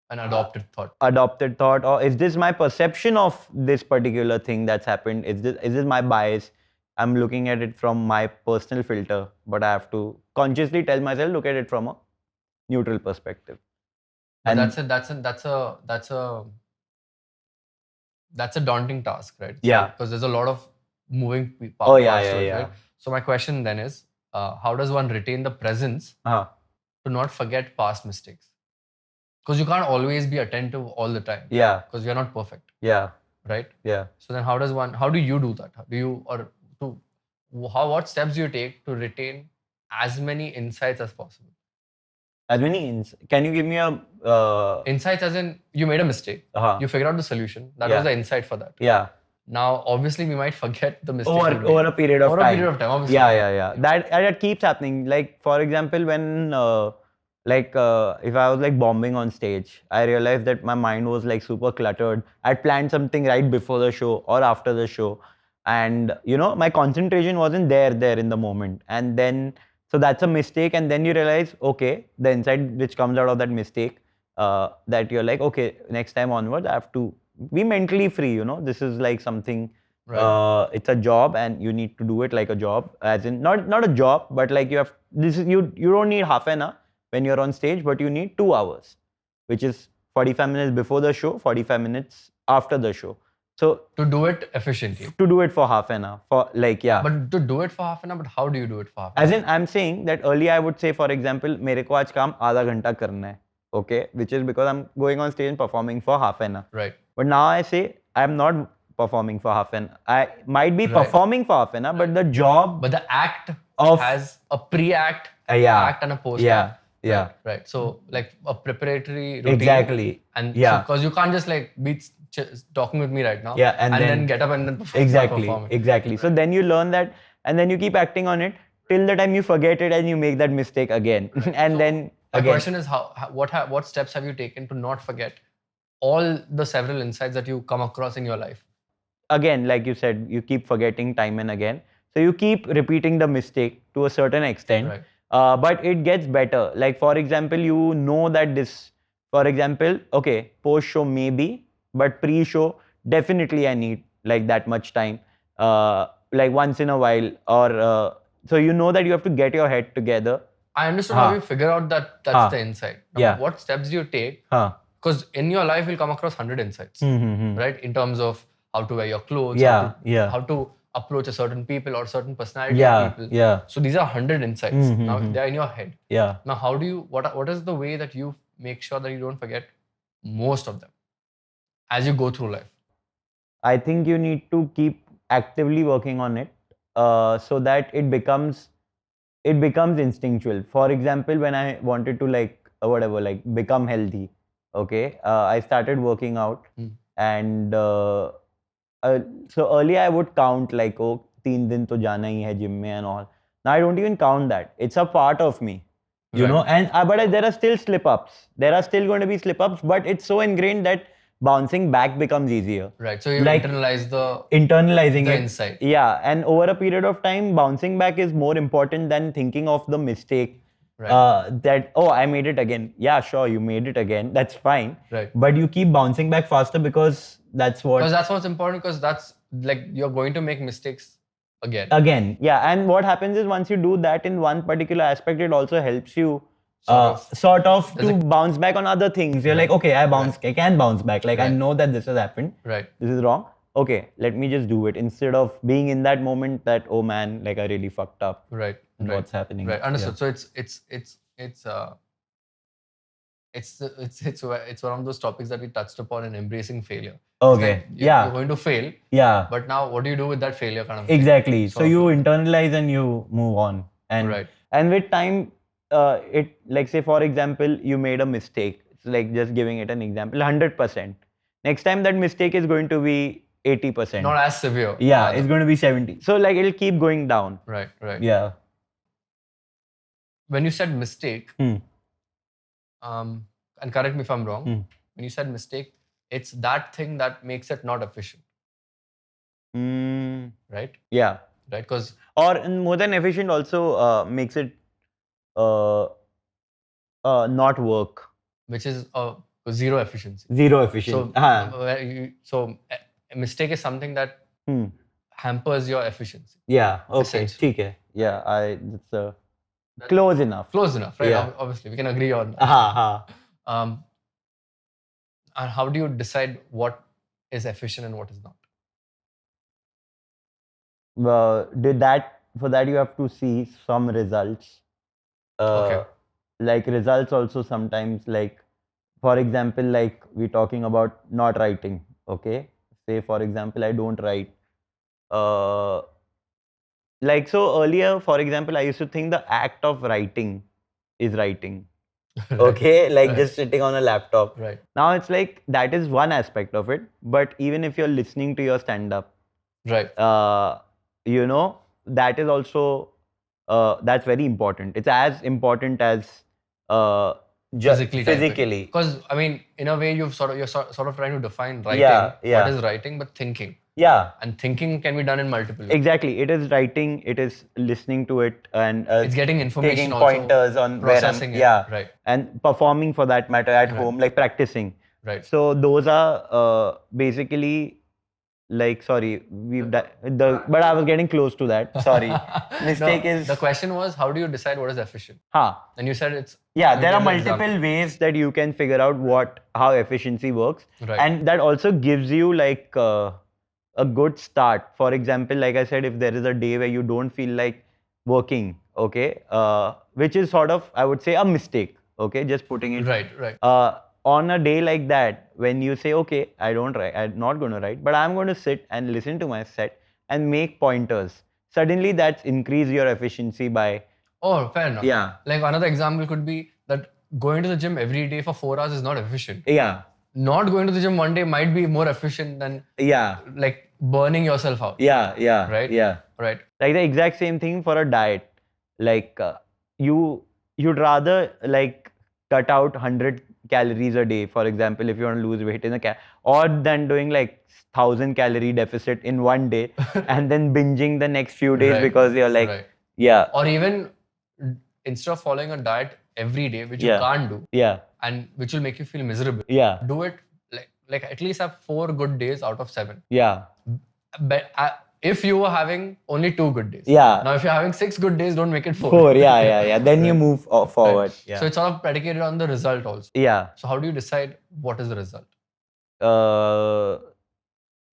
S2: an adopted thought?
S1: Adopted thought, or is this my perception of this particular thing that's happened? Is this my bias? I'm looking at it from my personal filter, but I have to consciously tell myself, look at it from a neutral perspective.
S2: And that's a daunting task, right?
S1: Yeah.
S2: Because there's a lot of moving parts. Right? So my question then is, how does one retain the presence to not forget past mistakes? Because you can't always be attentive all the time.
S1: Yeah.
S2: Because you're not perfect.
S1: Yeah.
S2: Right?
S1: Yeah.
S2: So then how do you do that? What steps do you take to retain as many insights as possible?
S1: As many can you give me a
S2: insights as in you made a mistake, you figured out the solution, that was the insight for that.
S1: Yeah.
S2: Now obviously we might forget the mistake
S1: over a period of time.
S2: Obviously.
S1: Yeah. That keeps happening. Like for example, when if I was like bombing on stage, I realized that my mind was like super cluttered. I'd planned something right before the show or after the show, and my concentration wasn't there in the moment. And then so that's a mistake, and then you realize, okay, the insight which comes out of that mistake, that you're like, okay, next time onwards I have to be mentally free. This is like something. It's a job, and you need to do it like a job, as in not a job, but like you don't need half an hour when you're on stage, but you need 2 hours, which is 45 minutes before the show, 45 minutes after the show. So
S2: to do it efficiently.
S1: To do it for half an hour,
S2: But to do it for half an hour, but how do you do it for half an hour?
S1: As in, I'm saying that earlier I would say, for example, मेरे को आज काम आधा घंटा करना है, okay, which is because I'm going on stage and performing for half an hour.
S2: Right.
S1: But now I say I'm not performing for half an hour. I might be performing for half an hour, but the job.
S2: But the act has a pre-act, act, and a post-act.
S1: Yeah.
S2: Right. So like a preparatory routine.
S1: Exactly.
S2: And because you can't just like be talking with me right now.
S1: Yeah. And
S2: then get up and then perform.
S1: Exactly. So then you learn that, and then you keep acting on it till the time you forget it and you make that mistake again. And so then
S2: again. The question is what steps have you taken to not forget all the several insights that you come across in your life?
S1: Again, like you said, you keep forgetting time and again. So you keep repeating the mistake to a certain extent.
S2: Right.
S1: But it gets better. Like for example, you know that this, for example, okay, post-show maybe, but pre-show, definitely I need like that much time, like once in a while, or so you know that you have to get your head together.
S2: I understood how you figure out that that's the insight. Now, what steps do you take? Because in your life, you'll come across 100 insights, right? In terms of how to wear your clothes, how to approach a certain people or certain personality of people. So these are 100 insights. Now they're in your head. Now how do you, what is the way that you make sure that you don't forget most of them as you go through life?
S1: I think you need to keep actively working on it, so that it becomes instinctual. For example, when I wanted to become healthy, okay, I started working out, and so earlier I would count like, oh, 3 दिन तो जाना ही है gym में and all. Now I don't even count that. It's a part of me, you know. And but there are still slip-ups. There are still going to be slip-ups, but it's so ingrained that bouncing back becomes easier.
S2: Right. So you internalizing
S1: the
S2: insight.
S1: Yeah, and over a period of time, bouncing back is more important than thinking of the mistake
S2: Right.
S1: that, oh, I made it again. Yeah, sure, you made it again. That's fine.
S2: Right.
S1: But you keep bouncing back faster because that's
S2: what's important, because that's like you're going to make mistakes again.
S1: Again, yeah. And what happens is once you do that in one particular aspect, it also helps you sort of to bounce back on other things. You're like, okay, I can bounce back. Like I know that this has happened.
S2: Right.
S1: This is wrong. Okay, let me just do it instead of being in that moment that, oh man, like I really fucked up.
S2: Right.
S1: What's happening?
S2: Right. Understood. So it's one of those topics that we touched upon in embracing failure.
S1: Okay.
S2: Like you're going to fail.
S1: Yeah.
S2: But now, what do you do with that failure kind of
S1: Exactly.
S2: thing?
S1: So you internalize and you move on. And and with time, it, like say for example, you made a mistake. It's like just giving it an example. 100%. Next time that mistake is going to be 80%.
S2: Not as severe.
S1: Yeah, it's going to be 70. So like it'll keep going down.
S2: Right.
S1: Yeah.
S2: When you said mistake, and correct me if I'm wrong, when you said mistake, it's that thing that makes it not efficient. Right?
S1: Yeah.
S2: Right? Because
S1: or more than efficient also makes it not work.
S2: Which is zero efficiency.
S1: Zero efficiency.
S2: So a mistake is something that hampers your efficiency.
S1: Yeah. Okay. Okay. Yeah. It's close enough.
S2: Close enough, right?
S1: Yeah.
S2: Obviously, we can agree on that. And how do you decide what is efficient and what is not?
S1: For that you have to see some results.
S2: Okay.
S1: Like results also sometimes, like for example, like we're talking about not writing. Okay. Say for example, I don't write. Like so earlier, for example, I used to think the act of writing is writing. Okay, like just sitting on a laptop.
S2: Right.
S1: Now it's like that is one aspect of it. But even if you're listening to your stand-up,
S2: right,
S1: you know, that is also that's very important. It's as important as physically.
S2: Because I mean, in a way, you're sort of trying to define writing. What is writing? But thinking.
S1: Yeah.
S2: And thinking can be done in multiple ways.
S1: Exactly. It is writing, it is listening to it, and
S2: it's getting information,
S1: taking
S2: also,
S1: pointers on
S2: processing
S1: where I'm,
S2: it. Right.
S1: And performing for that matter at home, like practicing.
S2: Right.
S1: So those are basically like, sorry, but I was getting close to that. Sorry. Mistake is...
S2: The question was, how do you decide what is efficient?
S1: And
S2: you said it's...
S1: Yeah, there are multiple ways that you can figure out how efficiency works.
S2: Right.
S1: And that also gives you like a good start. For example, like I said, if there is a day where you don't feel like working, okay, which is sort of, I would say, a mistake, okay, just putting it...
S2: Right.
S1: On a day like that, when you say, okay, I don't write, I'm not going to write, but I'm going to sit and listen to my set and make pointers. Suddenly that's increase your efficiency by...
S2: Oh, fair enough.
S1: Yeah.
S2: Like another example could be that going to the gym every day for 4 hours is not efficient.
S1: Yeah.
S2: Not going to the gym one day might be more efficient than...
S1: Yeah.
S2: Like burning yourself out.
S1: Yeah.
S2: Right?
S1: Yeah.
S2: Right.
S1: Like the exact same thing for a diet. Like you'd rather like cut out 100 calories a day, for example, if you want to lose weight or than doing like 1,000 calorie deficit in one day and then binging the next few days because you're like, yeah.
S2: Or even instead of following a diet every day, which you can't do, and which will make you feel miserable, do it like at least have 4 good days out of 7.
S1: Yeah.
S2: But if you were having only 2 good days.
S1: Yeah.
S2: Now, if you're having 6 good days, don't make it 4.
S1: 4, yeah. Then you move forward.
S2: Right.
S1: Yeah.
S2: So it's sort of predicated on the result also.
S1: Yeah.
S2: So how do you decide what is the result?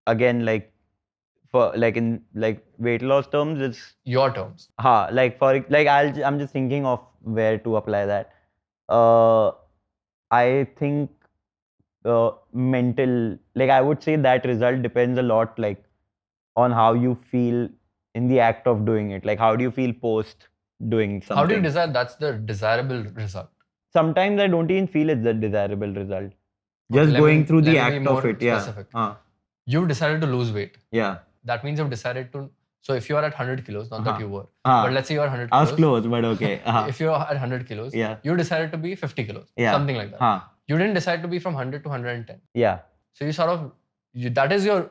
S1: Again, like for like in like weight loss terms, it's
S2: your terms.
S1: Like for like I'm just thinking of where to apply that. I think mental, like I would say that result depends a lot like on how you feel in the act of doing it. Like how do you feel post doing something?
S2: How do you decide that's the desirable result?
S1: Sometimes I don't even feel it's the desirable result. Just going through the act of it.
S2: Specific.
S1: Yeah.
S2: You've decided to lose weight.
S1: Yeah.
S2: That means you've decided to... So if you are at 100 kilos, not that you were, but let's say you are 100 kilos.
S1: I was close, but okay.
S2: If you're at 100 kilos, you decided to be 50 kilos. Something like that. You didn't decide to be from 100 to 110.
S1: Yeah.
S2: So you sort of... that is your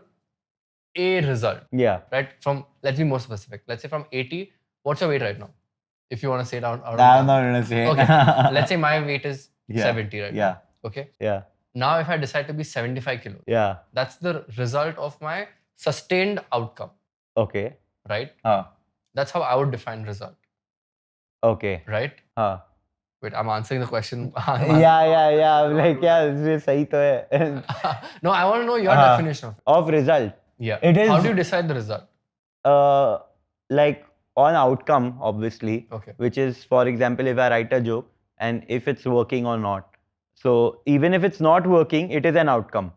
S2: A result.
S1: Yeah.
S2: Right? From... Let's be more specific. Let's say from 80, what's your weight right now? If you want to say it out
S1: I'm not gonna say it.
S2: Okay. Let's say my weight is 70 right
S1: Yeah.
S2: now. Okay.
S1: Yeah.
S2: Now if I decide to be 75 kilos,
S1: Yeah.
S2: that's the result of my sustained outcome,
S1: Okay.
S2: right?
S1: Huh.
S2: That's how I would define result,
S1: Okay.
S2: right?
S1: Huh.
S2: Wait, I'm answering the question.
S1: Yeah. Like, this sahi to hai.
S2: No, I want to know your definition
S1: of result.
S2: Yeah.
S1: It is.
S2: How do you decide the result?
S1: Like on outcome, obviously.
S2: Okay.
S1: Which is, for example, if I write a joke and if it's working or not. So even if it's not working, it is an outcome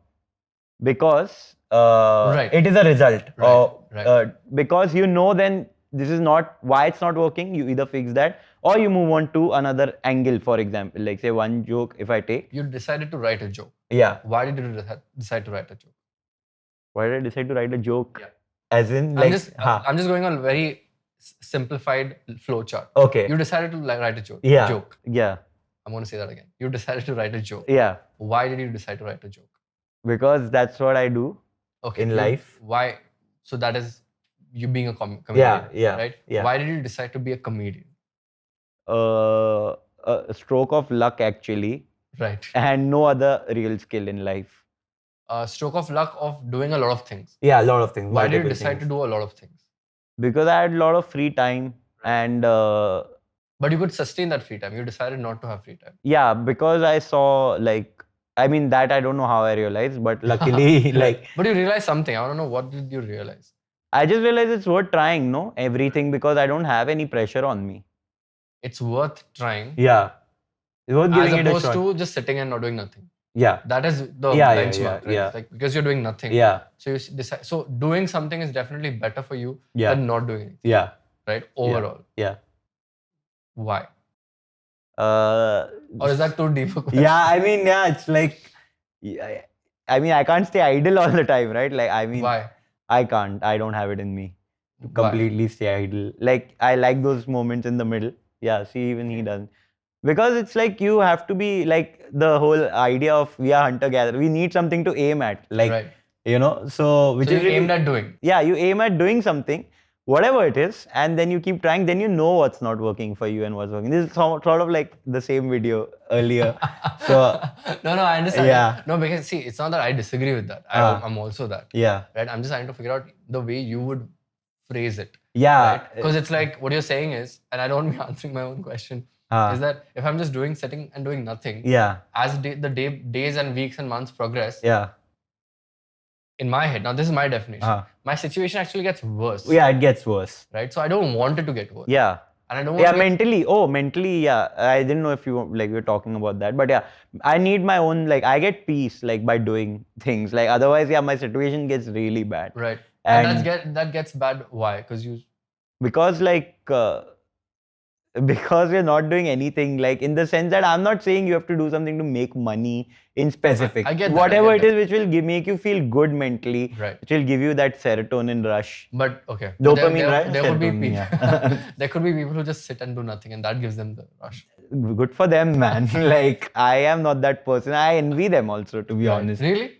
S1: because
S2: Right.
S1: it is a result.
S2: Right.
S1: Because you know then this is not why it's not working. You either fix that or you move on to another angle. For example, like say one joke if I take.
S2: You decided to write a joke.
S1: Yeah.
S2: Why did you decide to write a joke?
S1: Why did I decide to write a joke?
S2: Yeah.
S1: As in, like,
S2: I'm just going on a very simplified flow chart.
S1: Okay.
S2: You decided to write a joke.
S1: Yeah.
S2: Joke.
S1: Yeah.
S2: I'm going to say that again. You decided to write a joke.
S1: Yeah.
S2: Why did you decide to write a joke?
S1: Because that's what I do.
S2: Okay.
S1: In life.
S2: Why? So that is you being a comedian.
S1: Yeah.
S2: Right?
S1: Yeah.
S2: Why did you decide to be a comedian?
S1: A stroke of luck, actually.
S2: Right.
S1: And no other real skill in life.
S2: A stroke of luck of doing a lot of things.
S1: Yeah, a lot of things.
S2: Why did you decide to do a lot of things?
S1: Because I had a lot of free time and...
S2: but you could sustain that free time. You decided not to have free time.
S1: Yeah, because I saw like... I mean, that I don't know how I realized, but luckily like...
S2: But you realized something. I don't know, what did you realize?
S1: I just realized it's worth trying, no? Everything, because I don't have any pressure on me.
S2: It's worth trying.
S1: Yeah. It's worth giving it a shot.
S2: As opposed to just sitting and not doing nothing.
S1: Yeah.
S2: That is the benchmark, right?
S1: Yeah.
S2: Like, because you're doing nothing.
S1: Yeah.
S2: So you decide. So doing something is definitely better for you
S1: Yeah.
S2: than not doing anything.
S1: Yeah.
S2: Right? Overall.
S1: Yeah.
S2: Why? Or is that too deep a question?
S1: Yeah, I mean, yeah, it's like... I mean, I can't stay idle all the time, right? Like, I mean...
S2: Why?
S1: I can't. I don't have it in me to completely stay idle. Like, I like those moments in the middle. Yeah, see, even he doesn't. Because it's like you have to be like the whole idea of we are hunter-gatherer. We need something to aim at. Like,
S2: right.
S1: You know, so... Which
S2: so
S1: is
S2: you aimed at doing.
S1: Yeah, you aim at doing something, whatever it is, and then you keep trying, then you know what's not working for you and what's working. This is sort of like the same video earlier. So...
S2: No, I understand.
S1: Yeah.
S2: No, because see, it's not that I disagree with that. I'm also that.
S1: Yeah.
S2: Right? I'm just trying to figure out the way you would phrase it.
S1: Yeah.
S2: Because it's like, what you're saying is, and I don't want to be answering my own question, is that if I'm just sitting and doing nothing, as the days and weeks and months progress, in my head, now this is my definition, my situation actually gets worse.
S1: Yeah, it gets worse.
S2: Right? So I don't want it to get worse.
S1: Yeah.
S2: And I don't want
S1: mentally, yeah. I didn't know if you were talking about that, but yeah, I need my own, I get peace, by doing things. Otherwise, yeah, my situation gets really bad.
S2: Right. And that gets bad. Why? Because
S1: because we're not doing anything, in the sense that I'm not saying you have to do something to make money in specific.
S2: I get that.
S1: Whatever it is which will make you feel good mentally,
S2: right.
S1: which will give you that serotonin rush.
S2: But okay.
S1: Dopamine, right?
S2: There would be people. There could be people who just sit and do nothing and that gives them the rush.
S1: Good for them, man. I am not that person. I envy them also, to be honest.
S2: Really?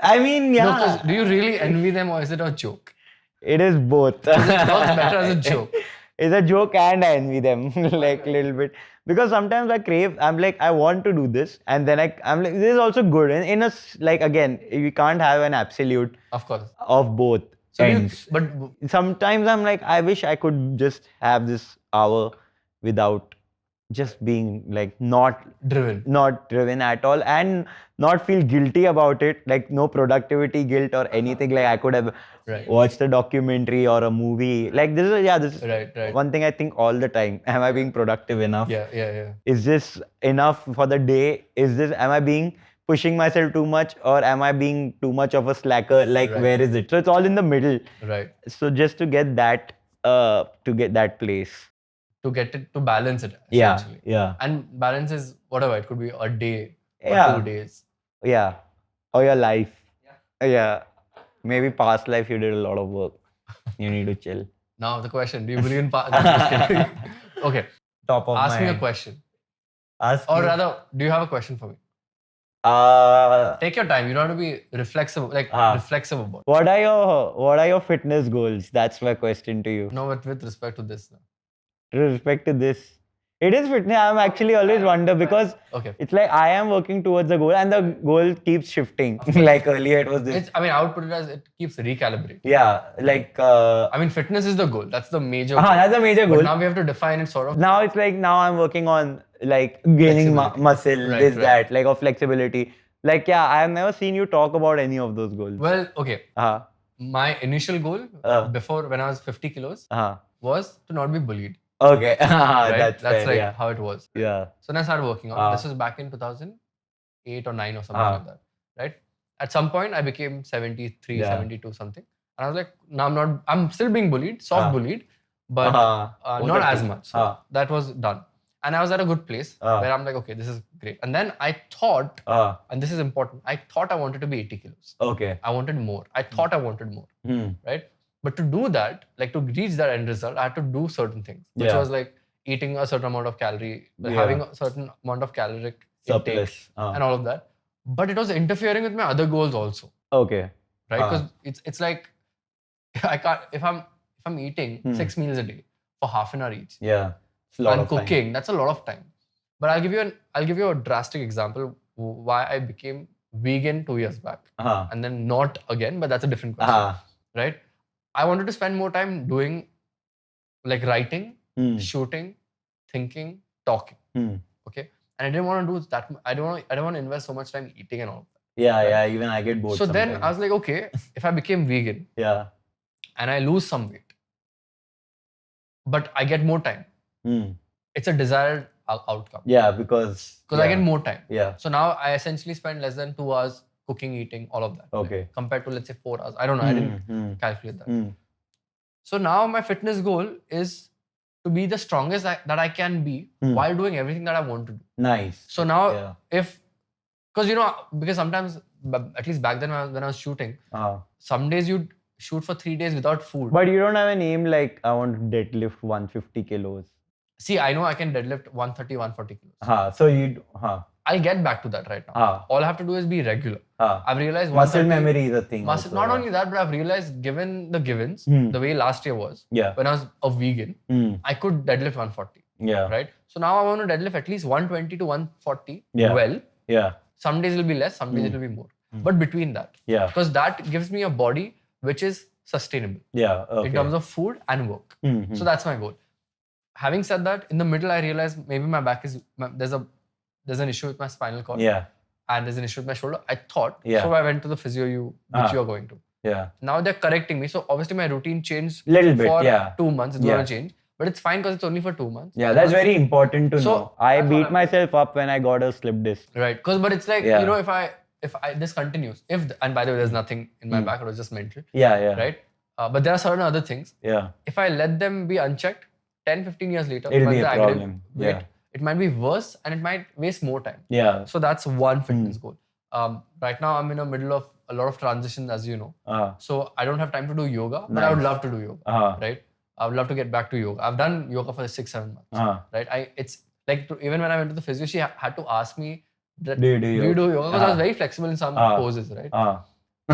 S1: I mean, yeah.
S2: No, do you really envy them or is it a joke?
S1: It is both.
S2: It works better as a joke.
S1: It's a joke and I envy them, a little bit. Because sometimes I crave, I'm like, I want to do this. And then I'm like, this is also good. And again, you can't have an absolute
S2: of course
S1: of both ends. But sometimes I'm like, I wish I could just have this hour without just being not driven at all and not feel guilty about it, no productivity guilt or anything. I could have watched a documentary or a movie. This is
S2: right.
S1: One thing I think all the time. Am I being productive enough?
S2: Yeah.
S1: Is this enough for the day? Am I pushing myself too much or am I being too much of a slacker? Where is it? So it's all in the middle.
S2: Right.
S1: So just to get that place.
S2: To get it, to balance it,
S1: essentially. Yeah.
S2: And balance is whatever, it could be a day or 2 days.
S1: Yeah. Or your life. Yeah. Maybe past life you did a lot of work. You need to chill.
S2: Now the question, do you believe in past? Okay.
S1: Top of
S2: Ask
S1: my
S2: me a
S1: head.
S2: question.
S1: Or
S2: rather, do you have a question for me? Take your time. You don't have to be reflexive, reflexive about it.
S1: What are your fitness goals? That's my question to you.
S2: No, but with respect to this.
S1: respect to this, it is fitness. I'm actually always wonder because it's like I am working towards the goal and the goal keeps shifting. Like earlier it was this.
S2: I mean, I would put it as it keeps recalibrating.
S1: Yeah, like.
S2: I mean, fitness is the goal. That's the major goal.
S1: That's the major goal.
S2: But now we have to define it sort of.
S1: Now it's like now I'm working on like gaining muscle, that, like of flexibility. Like, yeah, I have never seen you talk about any of those goals.
S2: Well, okay. My initial goal before when I was 50 kilos was to not be bullied.
S1: Okay.
S2: Right? That's
S1: fair,
S2: like how it was.
S1: Yeah.
S2: So then I started working on this was back in 2008 or 9 or something like that. Right? At some point I became 73, 72 something. And I was like, no, I'm still being bullied, soft bullied, but not as much. So that was done. And I was at a good place where I'm like, okay, this is great. And then I thought, and this is important, I thought I wanted to be 80 kilos.
S1: Okay.
S2: I wanted more. I thought I wanted more. Right? But to do that, like to reach that end result, I had to do certain things, which was like eating a certain amount of calorie, having a certain amount of caloric intake and all of that. But it was interfering with my other goals also.
S1: Okay.
S2: Right? Because it's like I can't if I'm eating 6 meals a day for half an hour each.
S1: Yeah.
S2: And cooking, that's a lot of time. But I'll give you a drastic example why I became vegan 2 years back. And then not again, but that's a different question. Right? I wanted to spend more time doing like writing, shooting, thinking, talking. Okay. And I didn't want to do that. I don't want to invest so much time eating and all of that.
S1: Yeah, yeah. Even I get bored.
S2: So then I was like, okay, if I became vegan, and I lose some weight, but I get more time, it's a desired outcome.
S1: Yeah, because
S2: I get more time.
S1: Yeah.
S2: So now I essentially spend less than 2 hours cooking, eating, all of that.
S1: Okay.
S2: Like, compared to let's say 4 hours. I don't know. I didn't calculate that. So now my fitness goal is to be the strongest that I can be while doing everything that I want to do.
S1: Nice.
S2: So now because sometimes, at least back then when I was shooting, some days you'd shoot for 3 days without food.
S1: But you don't have an aim like I want to deadlift 150 kilos.
S2: See, I know I can deadlift 130, 140 kilos.
S1: So you...
S2: I'll get back to that right now. All I have to do is be regular. I've realized
S1: muscle memory is a thing.
S2: Not only that, but I've realized given the givens, the way last year was, when I was a vegan, I could deadlift 140.
S1: Yeah.
S2: Right? So now I want to deadlift at least 120 to 140 well.
S1: Yeah.
S2: Some days it will be less, some days it will be more. But between that.
S1: Yeah.
S2: Because that gives me a body which is sustainable.
S1: Yeah. Okay.
S2: In terms of food and work. So that's my goal. Having said that, in the middle I realized maybe my back is... There's an issue with my spinal cord.
S1: Yeah.
S2: And there's an issue with my shoulder. I thought. Yeah. So I went to the physio which you are going to.
S1: Yeah.
S2: Now they're correcting me. So obviously my routine changed
S1: little bit,
S2: for 2 months. It's going to change. But it's fine because it's only for 2 months.
S1: Yeah, that's very important to know. I beat myself up when I got a slip disc.
S2: Right. But it's like, if I this continues, and by the way, there's nothing in my back, it was just mental.
S1: Yeah.
S2: Right. But there are certain other things.
S1: Yeah.
S2: If I let them be unchecked, 10, 15 years later,
S1: it'll be a problem.
S2: It might be worse and it might waste more time.
S1: Yeah.
S2: So that's one fitness goal. Right now I'm in the middle of a lot of transitions, as you know. So I don't have time to do yoga, but I would love to do yoga. Right? I would love to get back to yoga. I've done yoga for 6-7 months. Right? It's like even when I went to the physio, she had to ask me, do you do yoga? Because I was very flexible in some poses, right?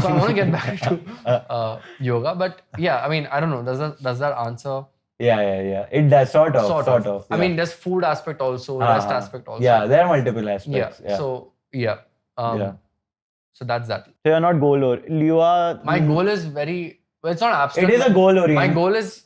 S2: So I want to get back to yoga, but yeah, I mean, I don't know. Does that answer?
S1: Yeah. It does sort of. Yeah.
S2: I mean, there's food aspect also, rest aspect also.
S1: Yeah, there are multiple aspects.
S2: Yeah. So so that's that.
S1: So you're not goal oriented. You are.
S2: My goal is it's not abstract.
S1: It is a goal oriented.
S2: My goal is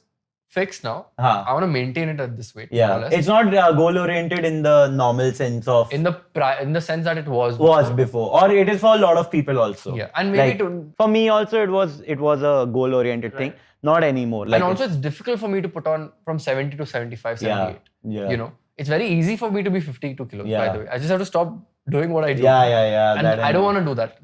S2: fixed now. I want to maintain it at this weight.
S1: Yeah. It's not goal oriented in the normal sense of.
S2: In the sense that it was
S1: before. Or it is for a lot of people also.
S2: Yeah. And maybe
S1: for me also it was a goal oriented thing. Not anymore.
S2: And also it's difficult for me to put on from 70 to 75, 78.
S1: Yeah.
S2: You know, it's very easy for me to be 52 kilos, by the way. I just have to stop doing what I do.
S1: Yeah.
S2: And I don't want to do that.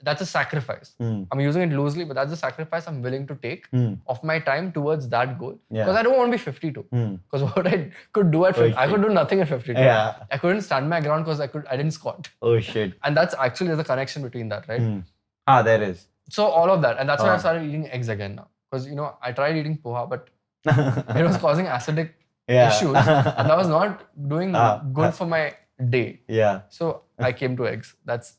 S2: That's a sacrifice. I'm using it loosely, but that's a sacrifice I'm willing to take of my time towards that goal. Because I don't want to be 52. Because what I could do at 50, I could do nothing at 52.
S1: Yeah.
S2: I couldn't stand my ground because I didn't squat.
S1: Oh shit.
S2: And that's actually there's a connection between that, right?
S1: There is.
S2: So all of that, and that's why I started eating eggs again now. Because I tried eating poha, but it was causing acidic issues, and that was not doing good for my day.
S1: Yeah.
S2: So I came to eggs. That's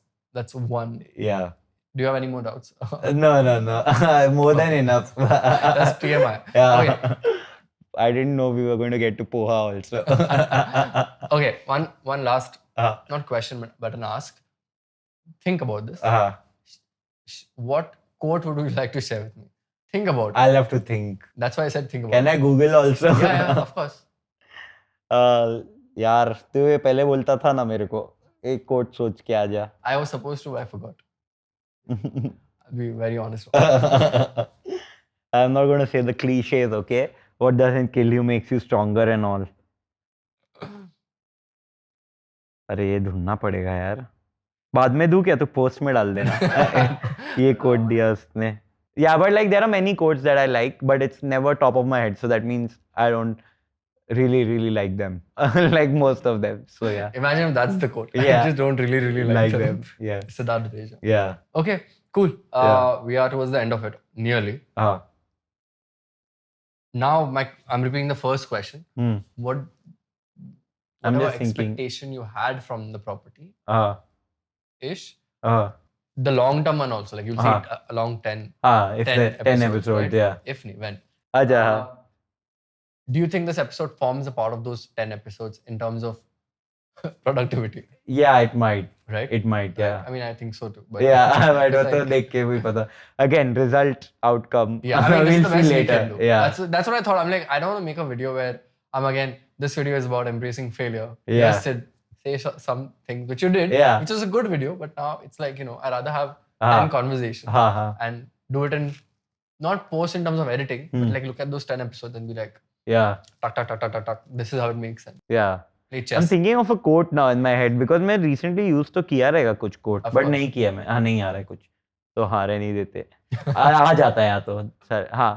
S2: one.
S1: Yeah.
S2: Do you have any more doubts?
S1: No. More than enough.
S2: That's TMI.
S1: Yeah.
S2: Okay.
S1: I didn't know we were going to get to poha also.
S2: Okay, one last, not question, but an ask. Think about this. What quote would you like to share with me? Think about it.
S1: I'll have to think.
S2: That's why I said think about
S1: Can
S2: it.
S1: I Google also?
S2: Yeah, of course.
S1: यार तू ये पहले बोलता था ना मेरे को एक कोट सोच के आ जा.
S2: I was supposed to, I forgot. I'll be very honest.
S1: I'm not going to say the cliches, okay? What doesn't kill you makes you stronger and all. अरे ये ढूंढना पड़ेगा यार. बाद में दूं क्या? तू पोस्ट में डाल देना. ये कोट दिया उसने. Yeah, but like there are many quotes that I like, but it's never top of my head. So that means I don't really like them. Like most of them. So yeah.
S2: Imagine if that's the quote.
S1: Yeah.
S2: I just don't really like them.
S1: Yeah.
S2: Siddharth Deja.
S1: Yeah.
S2: Okay, cool.
S1: Yeah.
S2: We are towards the end of it, nearly. Now I'm repeating the first question. What
S1: I'm
S2: whatever
S1: just thinking.
S2: expectation you had from the property ish,
S1: The
S2: the long term one also, like you'll see it along 10
S1: if
S2: 10
S1: the 10 episodes,
S2: right?
S1: yeah.
S2: If when.
S1: Aja.
S2: Do you think this episode forms a part of those 10 episodes in terms of productivity?
S1: Yeah, it might.
S2: Right?
S1: It might, yeah.
S2: I mean, I think so too. But
S1: Yeah, I don't
S2: it's
S1: know.
S2: like-
S1: देख के भी पता. Again, result, outcome.
S2: Yeah, I mean,
S1: we'll
S2: it's the
S1: see
S2: best we
S1: later.
S2: can do.
S1: Yeah.
S2: That's what I thought. I'm like, I don't want to make a video where this video is about embracing failure.
S1: Yeah.
S2: Yes, say something, which you did,
S1: Yeah.
S2: which was a good video, but now it's like, I'd rather have
S1: Ah.
S2: 10 conversations and do it in, not post in terms of editing, but like look at those 10 episodes and be like,
S1: Yeah.
S2: tuck, this is how it makes sense.
S1: Yeah.
S2: Play
S1: I'm
S2: chess.
S1: thinking of a quote now in my head because मैं recently used तो किया रहेगा कुछ quote,
S2: Of
S1: but
S2: course.
S1: नहीं किया मैं. हाँ नहीं आ रहा है कुछ. तो हारे नहीं देते. आ जाता है या तो सर हाँ.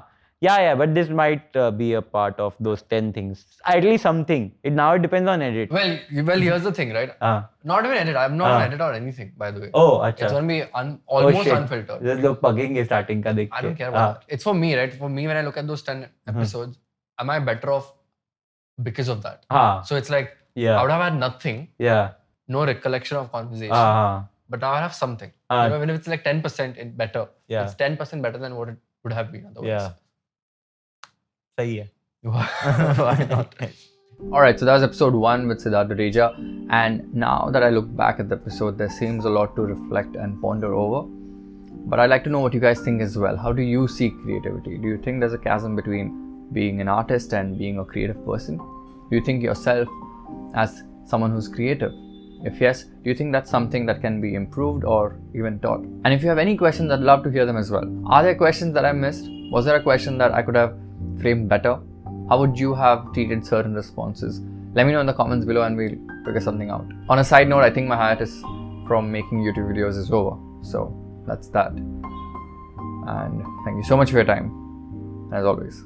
S1: Yeah, but this might be a part of those 10 things. At least something. It depends on edit.
S2: Well, here's the thing, right? Not even edit. I'm not an editor or anything, by the way.
S1: Oh,
S2: It's
S1: अच्छा.
S2: going to be almost
S1: shit.
S2: unfiltered.
S1: जैसे लोग पगेंगे starting का देख के.
S2: I don't care about that. It's for me, right? For me, when I look at those 10 episodes, am I better off because of that?
S1: हाँ.
S2: So it's like,
S1: Yeah.
S2: I would have had nothing,
S1: Yeah.
S2: no recollection of conversation, but now I have something. Even if it's like 10% better,
S1: Yeah.
S2: it's 10% better than what it would have been otherwise.
S1: Yeah. सही है.
S2: Why not?
S3: Alright, so that was episode 1 with Siddharth Deja, and now that I look back at the episode, there seems a lot to reflect and ponder over. But I'd like to know what you guys think as well. How do you see creativity? Do you think there's a chasm between being an artist and being a creative person? Do you think yourself as someone who's creative? If yes, do you think that's something that can be improved or even taught? And if you have any questions, I'd love to hear them as well. Are there questions that I missed? Was there a question that I could have framed better? How would you have treated certain responses? Let me know in the comments below and we'll figure something out. On a side note, I think my hiatus from making YouTube videos is over. So that's that. And thank you so much for your time. As always.